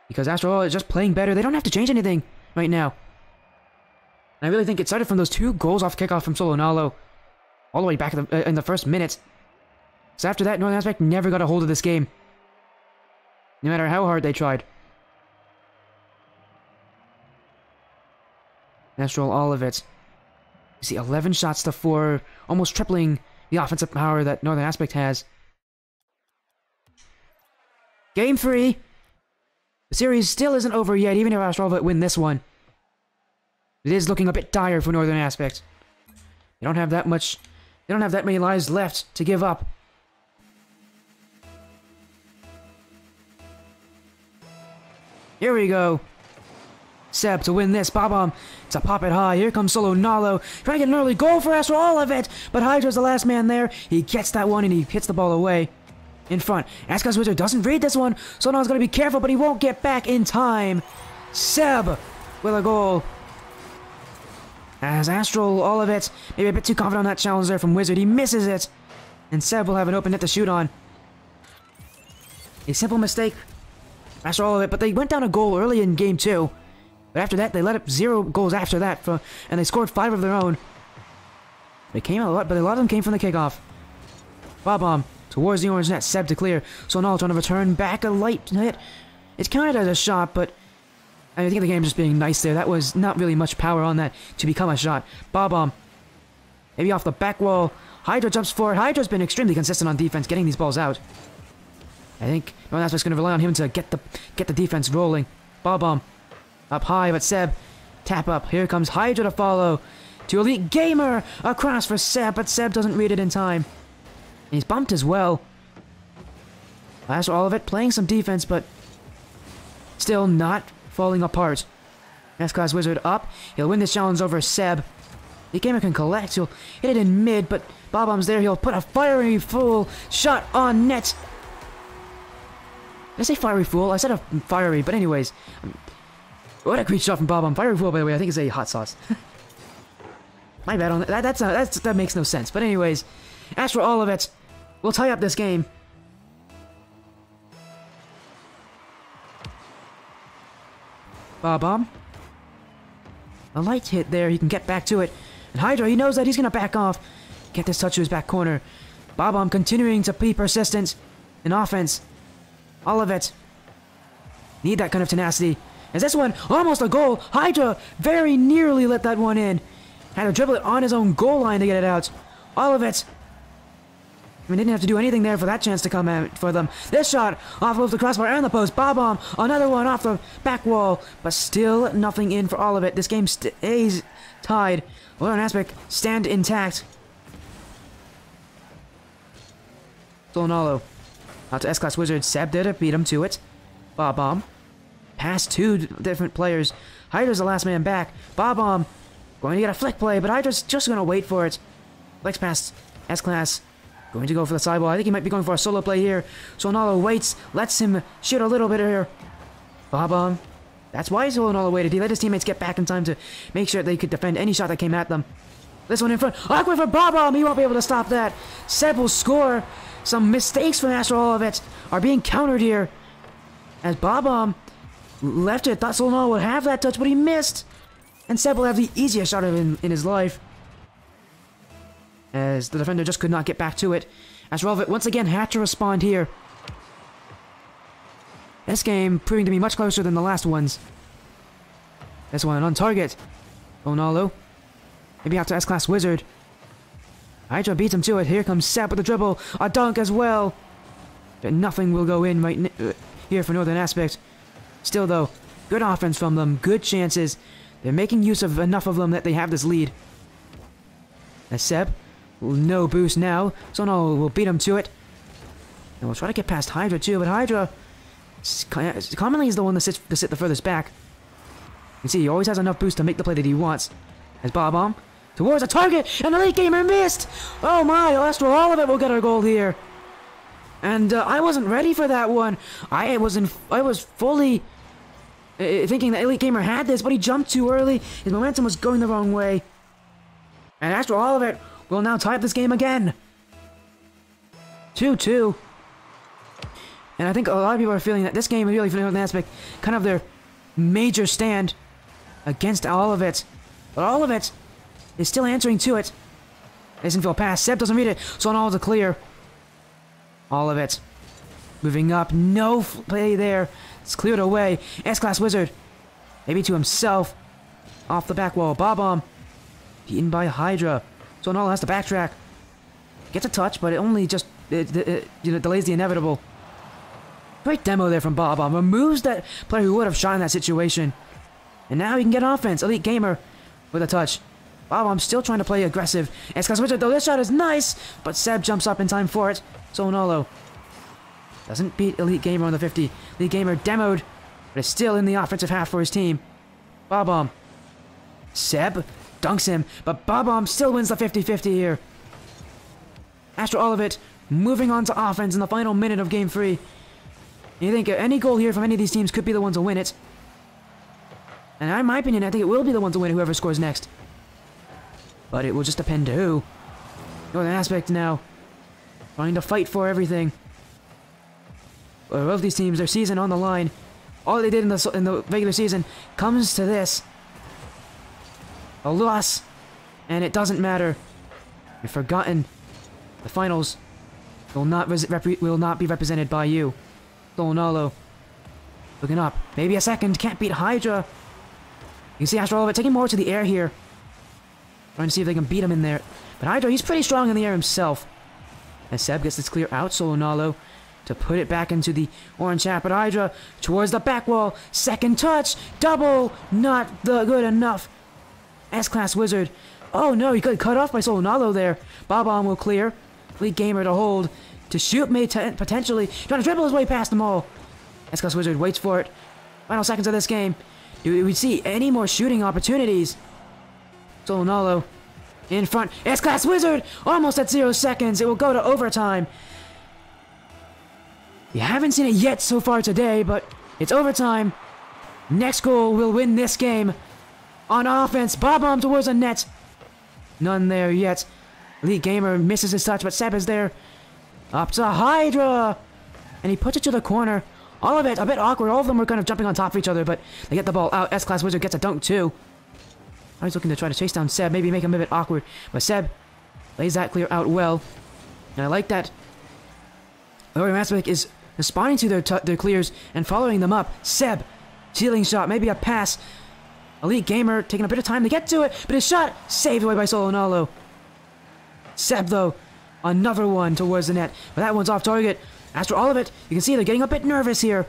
[SPEAKER 1] Because Astral is just playing better. They don't have to change anything right now. And I really think it started from those 2 goals off kickoff from Solo Nalo. All the way back in the first minute. So after that, Northern Aspect never got a hold of this game. No matter how hard they tried. Astral Olivett. You see 11 shots to 4. Almost tripling the offensive power that Northern Aspect has. Game 3. The series still isn't over yet, even if Astral Olivett win this one. It is looking a bit dire for Northern Aspect. They don't have that much... They don't have that many lives left to give up. Here we go. Seb to win this. Bob-omb to pop it high. Here comes Solo Nalo. Trying to get an early goal for Astral Olivett. But Hydra's the last man there. He gets that one and he hits the ball away. In front. Ascal's Wizard doesn't read this one. So Nalo's going to be careful, but he won't get back in time. Seb with a goal. As Astral Olivett, maybe a bit too confident on that challenge there from Wizard. He misses it. And Seb will have an open net to shoot on. A simple mistake. Astral Olivett, but they went down a goal early in game 2. But after that, they let up 0 goals after that. And they scored 5 of their own. They came a lot, but a lot of them came from the kickoff. Bob-omb towards the orange net. Seb to clear. So Nalo trying to return back a light hit. It's counted as a shot, but I think the game just being nice there. That was not really much power on that to become a shot. Bob-omb. Maybe off the back wall. Hydra jumps forward. Hydra's been extremely consistent on defense, getting these balls out. I think Northern Aspect's going to rely on him to get the defense rolling. Bob-omb. Up high, but Seb. Tap up. Here comes Hydra to follow. To Elite Gamer. Across for Seb, but Seb doesn't read it in time. And he's bumped as well. Astral Olivett playing some defense, but still not falling apart. S-Class Wizard up. He'll win this challenge over Seb. The gamer can collect. He'll hit it in mid, but Bob-omb's there. He'll put a fiery fool shot on net. Did I say fiery fool? I said a fiery, but anyways. What a great shot from Bob-omb. Fiery fool, by the way, I think it's a hot sauce. My bad on that. That makes no sense. But anyways, Astral Olivett will tie up this game. Bob-omb. A light hit there. He can get back to it. And Hydra, he knows that he's going to back off. Get this touch to his back corner. Bob-omb continuing to be persistent in offense. Olivett. Need that kind of tenacity. As this one, almost a goal. Hydra very nearly let that one in. Had to dribble it on his own goal line to get it out. Olivett. I mean, didn't have to do anything there for that chance to come out for them. This shot off of the crossbar and the post. Bob-omb, another one off the back wall. But still nothing in for Olivett. This game stays tied. Northern Aspect stand intact. Nalo. Out to S-Class Wizard. Seb did it. Beat him to it. Bob-omb. Past 2 different players. Hydra's the last man back. Bob-omb going to get a flick play, but Hydra's just going to wait for it. Flicks past S-Class. Going to go for the sideball. I think he might be going for a solo play here. So Nalo waits. Lets him shoot a little bit here. Bob-omb. That's why Nalo waited. He let his teammates get back in time to make sure they could defend any shot that came at them. This one in front. Awkward for Bob-omb. He won't be able to stop that. Seb will score. Some mistakes from Astral Olivett are being countered here. As Bob-omb left it. Thought Nalo would have that touch, but he missed. And Seb will have the easiest shot in his life. As the defender just could not get back to it. Astral Olivett once again had to respond here. This game proving to be much closer than the last ones. This one on target. Nalo. Maybe out to S-Class Wizard. Hydra beats him to it. Here comes Seb with the dribble. A dunk as well. But nothing will go in right here for Northern Aspect. Still though, good offense from them. Good chances. They're making use of enough of them that they have this lead. As Seb, no boost now. So Nalo will beat him to it. And we'll try to get past Hydra too, but Hydra commonly is the one to sit the furthest back. You can see he always has enough boost to make the play that he wants. As Bob-omb towards a target, and the late gamer missed! Oh my, Astral Olivett will get a goal here. And I wasn't ready for that one. I was fully thinking that Elite Gamer had this, but he jumped too early. His momentum was going the wrong way. And Astral Olivett will now tie up this game again. 2-2. And I think a lot of people are feeling that this game is really feeling an aspect, kind of their major stand against Olivett. But Olivett is still answering to it. Doesn't feel pass. Seb doesn't read it, so all to clear. Olivett moving up. No play there. It's cleared away. S-Class Wizard. Maybe to himself. Off the back wall. Bob-omb. Beaten by Hydra. So Nala has to backtrack. Gets a touch, but it only just delays the inevitable. Great demo there from Bob-omb. Removes that player who would have shot in that situation. And now he can get offense. Elite Gamer with a touch. Bob-omb still trying to play aggressive. S-Class Wizard, though, this shot is nice, but Seb jumps up in time for it. So Nolo doesn't beat Elite Gamer on the 50. Elite Gamer demoed, but is still in the offensive half for his team. Bob-omb. Seb dunks him, but Bob-omb still wins the 50-50 here. Astral Olivett moving on to offense in the final minute of Game 3. You think any goal here from any of these teams could be the one to win it. And in my opinion, I think it will be the one to win it, whoever scores next. But it will just depend who. Northern Aspect now trying to fight for everything. Both these teams, their season on the line. All they did in the regular season comes to this. A loss. And it doesn't matter. You've forgotten. The finals will not be represented by you. Solonalo looking up. Maybe a second. Can't beat Hydra. You can see Astral taking more to the air here. Trying to see if they can beat him in there. But Hydra, he's pretty strong in the air himself. As Seb gets this clear out, Solonalo to put it back into the orange hat. But Hydra towards the back wall. Second touch. Double. Not good enough. S-Class Wizard. Oh no, he got cut off by Solonalo there. Bob-omb will clear. Elite Gamer to hold. To shoot, may potentially. Trying to dribble his way past them all. S-Class Wizard waits for it. Final seconds of this game. Do we see any more shooting opportunities? Solonalo in front. S-Class Wizard almost at 0 seconds. It will go to overtime. You haven't seen it yet so far today, but it's overtime. Next goal will win this game. On offense, Bob-omb towards the net. None there yet. Elite Gamer misses his touch, but Seb is there. Up to Hydra. And he puts it to the corner. All of it a bit awkward. All of them were kind of jumping on top of each other, but they get the ball out. S-Class Wizard gets a dunk too. I was looking to try to chase down Seb, maybe make him a bit awkward. But Seb lays that clear out well. And I like that. Northern Aspect is responding to their clears and following them up. Seb, ceiling shot, maybe a pass. Elite Gamer taking a bit of time to get to it, but his shot saved away by Solonalo. Seb, though, another one towards the net, but that one's off target. Astral Olivett, you can see they're getting a bit nervous here.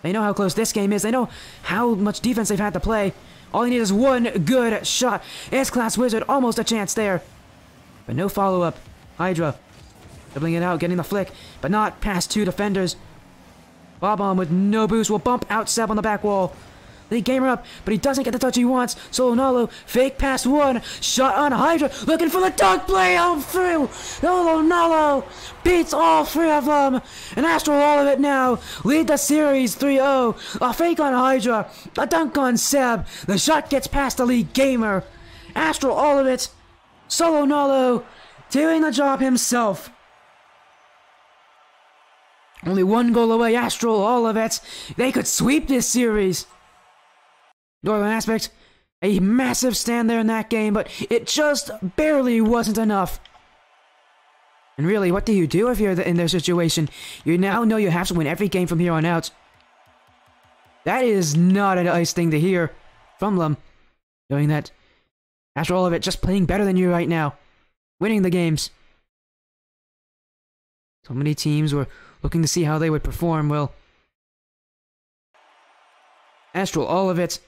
[SPEAKER 1] They know how close this game is. They know how much defense they've had to play. All they need is one good shot. S-Class Wizard, almost a chance there. But no follow-up. Hydra, dribbling it out, getting the flick, but not past two defenders. Bob-omb with no boost will bump out Seb on the back wall. Elite Gamer up, but he doesn't get the touch he wants. Solonalo, fake pass one, shot on Hydra, looking for the dunk play out through. Solonalo beats all three of them, and Astral Olivett now lead the series 3-0. A fake on Hydra, a dunk on Seb. The shot gets past Elite Gamer. Astral Olivett, Solonalo doing the job himself. Only one goal away, Astral Olivett. They could sweep this series. Northern Aspect, a massive stand there in that game, but it just barely wasn't enough. And really, what do you do if you're in their situation? You now know you have to win every game from here on out. That is not a nice thing to hear from them, knowing that after all of it, just playing better than you right now, winning the games. So many teams were looking to see how they would perform. Well, Astral, all of it.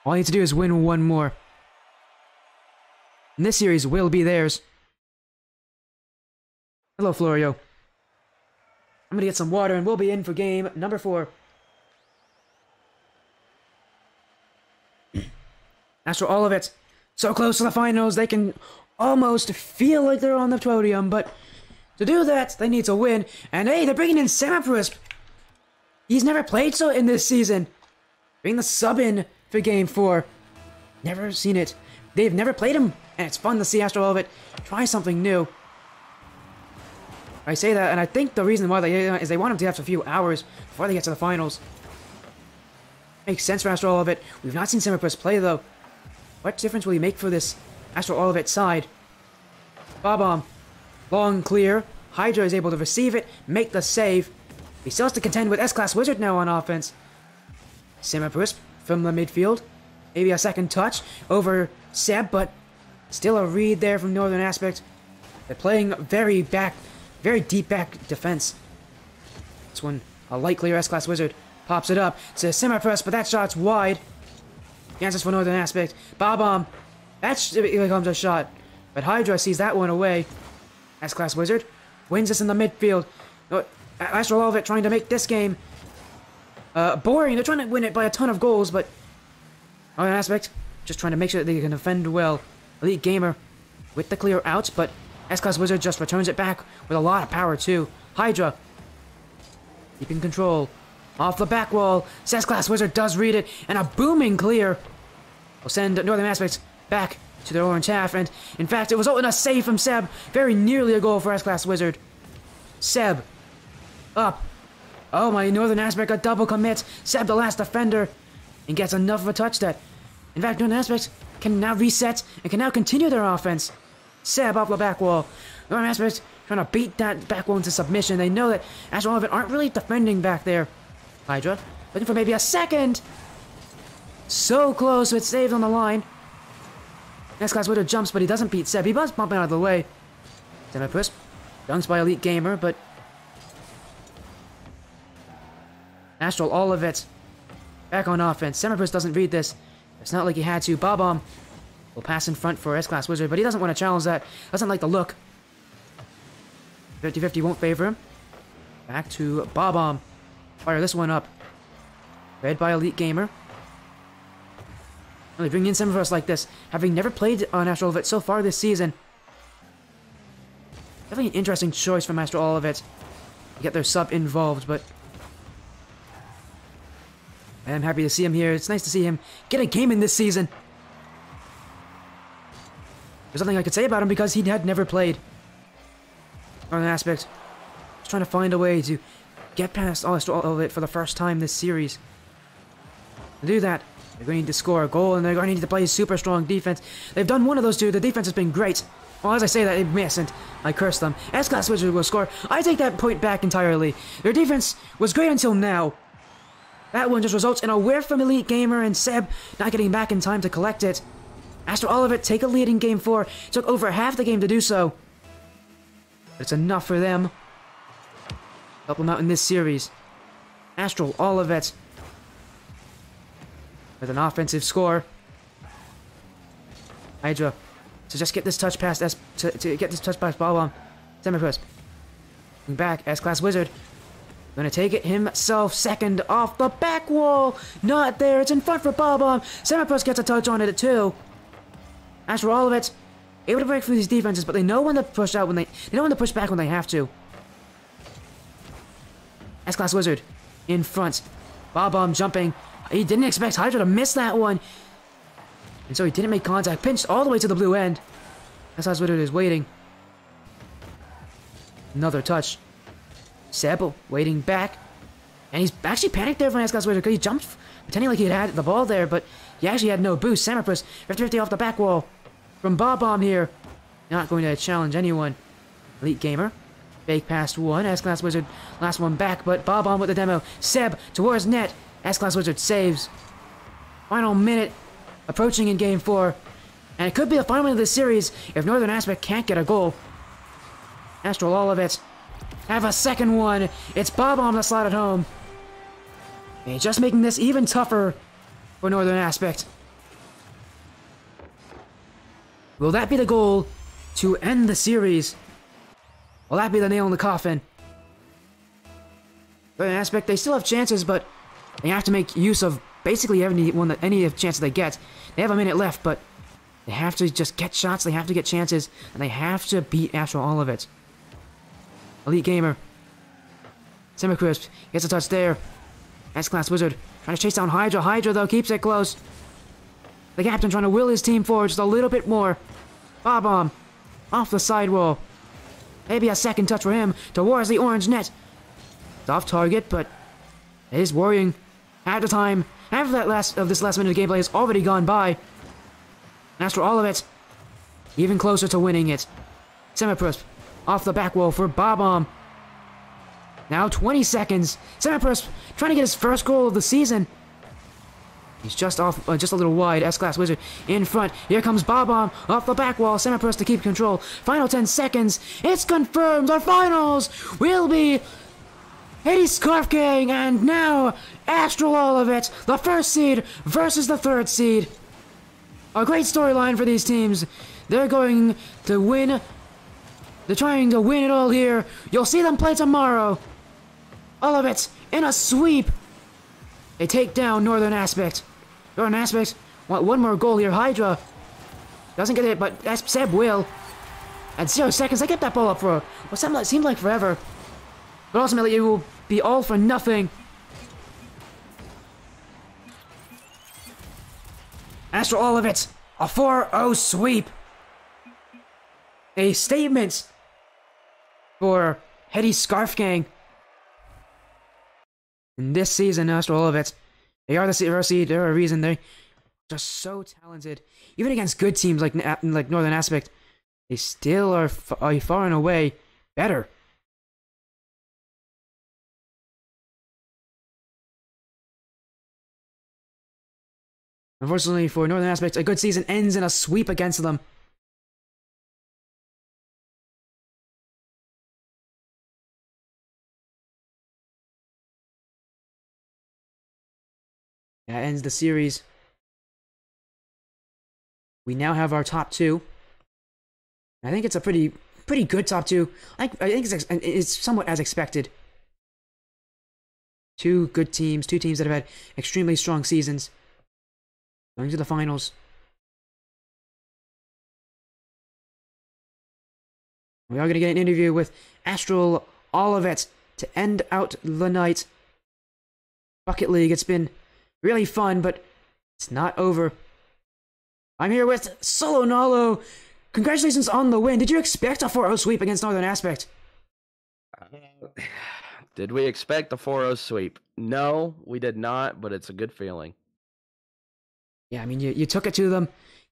[SPEAKER 1] All you need to do is win one more. And this series will be theirs. Hello, Florio. I'm gonna get some water and we'll be in for game number 4. Astral, all of it. So close to the finals, they can almost feel like they're on the podium, but to do that, they need to win. And hey, they're bringing in Samaprisp. He's never played so in this season. Bring the sub in for game 4. Never seen it. They've never played him, and it's fun to see Astral Olivett try something new. I say that, and I think the reason why they is they want him to have a few hours before they get to the finals. Makes sense for Astral Olivett. We've not seen Semifinals play, though. What difference will he make for this Astral Olivett side? Bob-omb. Long clear. Hydra is able to receive it, make the save. He still has to contend with S-Class Wizard now on offense. Semifinals from the midfield. Maybe a second touch over Seb, but still a read there from Northern Aspect. They're playing very deep back defense. This one, a light clear S-Class Wizard. Pops it up to Semifinals, but that shot's wide. Chances for Northern Aspect. Bob-omb. Here comes a shot. But Hydra sees that one away. S-Class Wizard wins this in the midfield. Astral Olivett trying to make this game boring. They're trying to win it by a ton of goals, but Northern Aspect just trying to make sure that they can defend well. Elite Gamer with the clear out, but S-Class Wizard just returns it back with a lot of power too. Hydra keeping control. Off the back wall, S-Class Wizard does read it, and a booming clear will send Northern Aspects back to their orange half, and in fact, it was in a save from Seb. Very nearly a goal for S-Class Wizard. Seb, up. Oh my, Northern Aspect, a double commit. Seb, the last defender, and gets enough of a touch that, in fact, Northern Aspect can now reset and can now continue their offense. Seb off the back wall. Northern Aspect trying to beat that back wall into submission. They know that Astral Olivett aren't really defending back there. Hydra looking for maybe a second. So close with saved on the line. S-Class Wizard jumps, but he doesn't beat Seb. He was bumping out of the way. Semifinals dunks by Elite Gamer, but Astral Olivett back on offense. Semifinals doesn't read this. It's not like he had to. Bob-omb will pass in front for S-Class Wizard, but he doesn't want to challenge that. Doesn't like the look. 50-50 won't favor him. Back to Bob-omb. Fire this one up. Read by Elite Gamer. Really bringing in Semifinals like this, having never played on Astral Olivett so far this season. Definitely an interesting choice from Astral Olivett to get their sub involved, but I am happy to see him here. It's nice to see him get a game in this season. There's nothing I could say about him because he had never played on an aspect. Just trying to find a way to get past Astral Olivett for the first time this series. To do that, they're going to need to score a goal, and they're going to need to play super strong defense. They've done one of those two. The defense has been great. Well, as I say that, they miss, and I curse them. S-Class Wizard will score. I take that point back entirely. Their defense was great until now. That one just results in a whiff from Elite Gamer and Seb not getting back in time to collect it. Astral Olivett take a lead in Game 4. Took over half the game to do so. But it's enough for them. Help them out in this series. Astral Olivett with an offensive score. Hydra to just get this touch past to get this touch past Bob-omb. Semifinals. Back, S-Class Wizard. Gonna take it himself, second off the back wall. Not there, it's in front for Bob-omb. Semifinals gets a touch on it too. Astral Olivett able to break through these defenses, but they know when to push out when they know when to push back when they have to. S-Class Wizard in front. Bob-omb jumping. He didn't expect Hydra to miss that one. And so he didn't make contact. Pinched all the way to the blue end. S-Class Wizard is waiting. Another touch. Seb waiting back. And he's actually panicked there from S-Class Wizard because he jumped pretending like he had the ball there, but he actually had no boost. Semifinals 50-50 off the back wall from Bob-omb here. Not going to challenge anyone. Elite Gamer. Fake past one. S-Class Wizard last one back, but Bob-omb with the demo. Seb towards net. S-Class Wizard saves. Final minute approaching in Game 4. And it could be the final minute of this series if Northern Aspect can't get a goal. Astral Olivett have a second one. It's Bob-omb that slotted home. And just making this even tougher for Northern Aspect. Will that be the goal to end the series? Will that be the nail in the coffin? Northern Aspect, they still have chances, but they have to make use of basically any chance they get. They have a minute left, but they have to just get shots, they have to get chances, and they have to beat Astral Olivett. Elite Gamer. Semicrisp gets a touch there. S-Class Wizard trying to chase down Hydra. Hydra, though, keeps it close. The captain trying to will his team forward just a little bit more. Bob-omb off the sidewall. Maybe a second touch for him towards the orange net. It's off target, but it is worrying. At the time, after this last minute of gameplay has already gone by. Astral Olivett, even closer to winning it. Semiprusp off the back wall for Bob-omb. Now 20 seconds. Semiprusp trying to get his first goal of the season. He's just off, just a little wide. S-Class Wizard in front. Here comes Bob-omb off the back wall. Semiprusp to keep control. Final 10 seconds. It's confirmed. Our finals will be Heady Scarf Gang and now Astral Olivett, the first seed versus the third seed. A great storyline for these teams. They're going to win. They're trying to win it all here. You'll see them play tomorrow. Olivett in a sweep. They take down Northern Aspect. Northern Aspect want one more goal here. Hydra doesn't get it, but Seb will. At 0 seconds, they kept that ball up for what seemed like forever. But ultimately, it will be all for nothing. Astral Olivett, a 4-0 sweep. A statement for Heady Scarf Gang. In this season, Astral Olivett, they are the first seed. They're a reason they're just so talented. Even against good teams like Northern Aspect, they still are far and away better. Unfortunately for Northern Aspect, a good season ends in a sweep against them. That ends the series. We now have our top two. I think it's a pretty good top two. I think it's somewhat as expected. Two good teams, two teams that have had extremely strong seasons. Going to the finals. We are going to get an interview with Astral Olivett to end out the night. Bucket League, it's been really fun, but it's not over. I'm here with Solo Nalo. Congratulations on the win. Did you expect a 4-0 sweep against Northern Aspect?
[SPEAKER 7] Did we expect a 4-0 sweep? No, we did not, but it's a good feeling.
[SPEAKER 1] Yeah, I mean, you took it to them.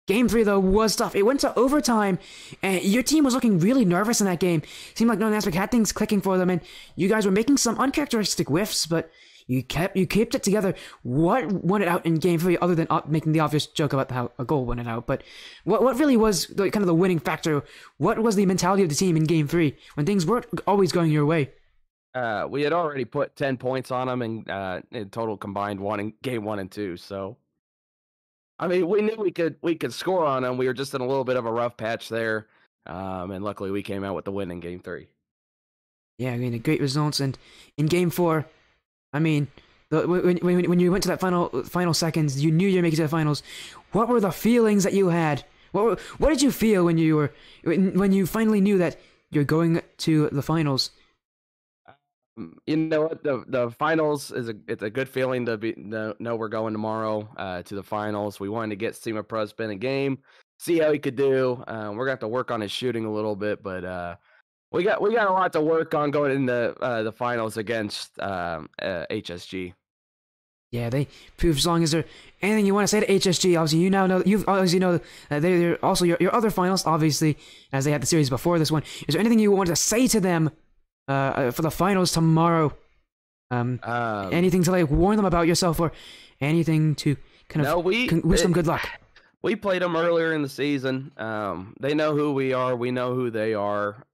[SPEAKER 1] Game 3, though, was tough. It went to overtime, and your team was looking really nervous in that game. Seemed like Northern Aspect had things clicking for them, and you guys were making some uncharacteristic whiffs, but you kept it together. What won it out in Game 3, other than making the obvious joke about how a goal won it out? But what really was kind of the winning factor? What was the mentality of the team in Game 3 when things weren't always going your way?
[SPEAKER 7] We had already put 10 points on them in total combined in Game 1 and 2, so... I mean, we knew we could score on them. We were just in a little bit of a rough patch there, and luckily we came out with the win in Game 3.
[SPEAKER 1] Yeah, I mean, great results. And in Game 4, I mean, when you went to that final seconds, you knew you were making it to the finals. What were the feelings that you had? What did you feel when you finally knew that you're going to the finals?
[SPEAKER 7] You know what, the finals it's a good feeling to know we're going tomorrow to the finals. We wanted to get Semiprusp in a game, see how he could do. We're gonna have to work on his shooting a little bit, but we got a lot to work on going into the finals against HSG.
[SPEAKER 1] Yeah, they proved as long as there anything you want to say to HSG. Obviously, you obviously know they're also your other finals. Obviously, as they had the series before this one. Is there anything you wanted to say to them? For the finals tomorrow, anything to warn them about yourself, or anything to kind of wish them good luck?
[SPEAKER 7] We played them earlier in the season. They know who we are. We know who they are.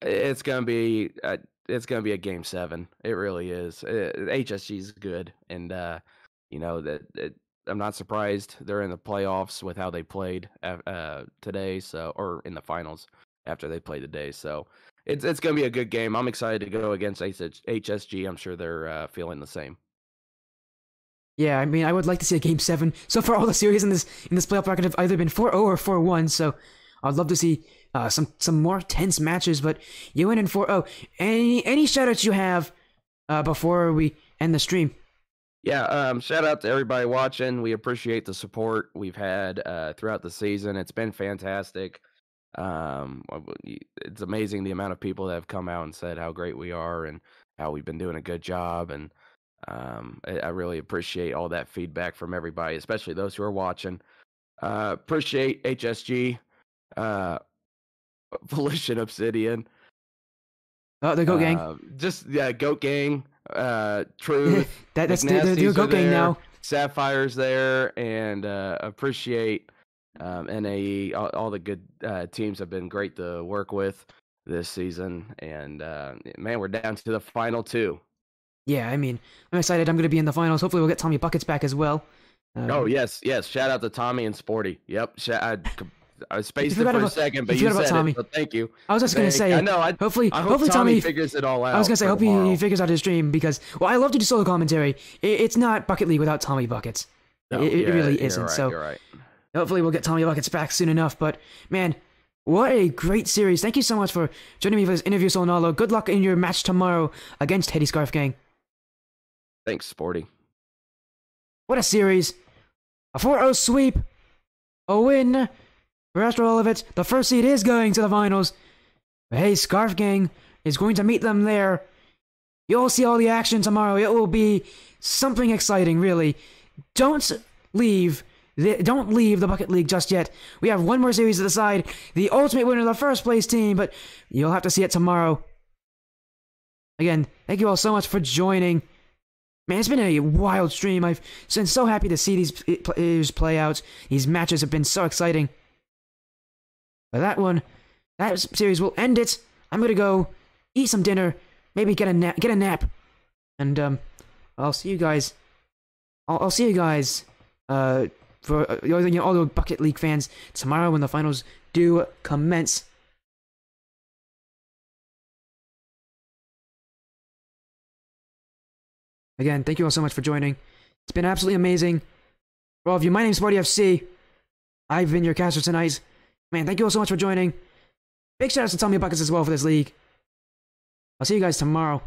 [SPEAKER 7] It's gonna be a Game 7. It really is. HSG is good, and I'm not surprised they're in the playoffs with how they played today. Or in the finals after they played today. So. It's going to be a good game. I'm excited to go against HSG. I'm sure they're feeling the same.
[SPEAKER 1] Yeah, I mean, I would like to see a Game 7. So far, all the series in this playoff bracket have either been 4-0 or 4-1. So I'd love to see some more tense matches. But you win in 4-0. Any shout-outs you have before we end the stream?
[SPEAKER 7] Yeah, shout out to everybody watching. We appreciate the support we've had throughout the season. It's been fantastic. It's amazing the amount of people that have come out and said how great we are and how we've been doing a good job. And I really appreciate all that feedback from everybody, especially those who are watching. Appreciate HSG, Volition Obsidian.
[SPEAKER 1] Oh, the Goat Gang.
[SPEAKER 7] Just Goat Gang, Truth.
[SPEAKER 1] That's the Goat Gang now.
[SPEAKER 7] Sapphire's there, and appreciate NAE. All the good teams have been great to work with this season, and man, we're down to the final 2.
[SPEAKER 1] Yeah, I mean, I'm excited. I'm going to be in the finals. Hopefully, we'll get Tommy Buckets back as well.
[SPEAKER 7] Oh yes. Shout out to Tommy and Sporty. Yep. I spaced it for a second, but you said
[SPEAKER 1] Tommy.
[SPEAKER 7] it, so thank you.
[SPEAKER 1] I was just going to say,
[SPEAKER 7] I know.
[SPEAKER 1] Hopefully
[SPEAKER 7] Tommy figures it all out.
[SPEAKER 1] I was going to say, hopefully he figures out his stream because, well, I love to do solo commentary. It's not Bucket League without Tommy Buckets.
[SPEAKER 7] No,
[SPEAKER 1] it really isn't.
[SPEAKER 7] Right,
[SPEAKER 1] so
[SPEAKER 7] you're right.
[SPEAKER 1] Hopefully we'll get Tommy Buckets back soon enough. But man, what a great series! Thank you so much for joining me for this interview, Solnalo. Good luck in your match tomorrow against Heady Scarf Gang.
[SPEAKER 7] Thanks, Sporty.
[SPEAKER 1] What a series! A 4-0 sweep, a win for Astral Olivett. The first seed is going to the finals. But hey, Scarf Gang is going to meet them there. You'll see all the action tomorrow. It will be something exciting, really. Don't leave the Bucket League just yet. We have one more series to decide the ultimate winner of the first place team, but you'll have to see it tomorrow. Again, thank you all so much for joining. Man, it's been a wild stream. I've been so happy to see these players play out. These matches have been so exciting. But that series will end it. I'm gonna go eat some dinner, maybe get a nap, and I'll see you guys. I'll see you guys. For all the Bucket League fans tomorrow when the finals do commence. Again, thank you all so much for joining. It's been absolutely amazing. For all of you, my name's Sporty FC. I've been your caster tonight. Man, thank you all so much for joining. Big shout outs to Tommy Buckets as well for this league. I'll see you guys tomorrow.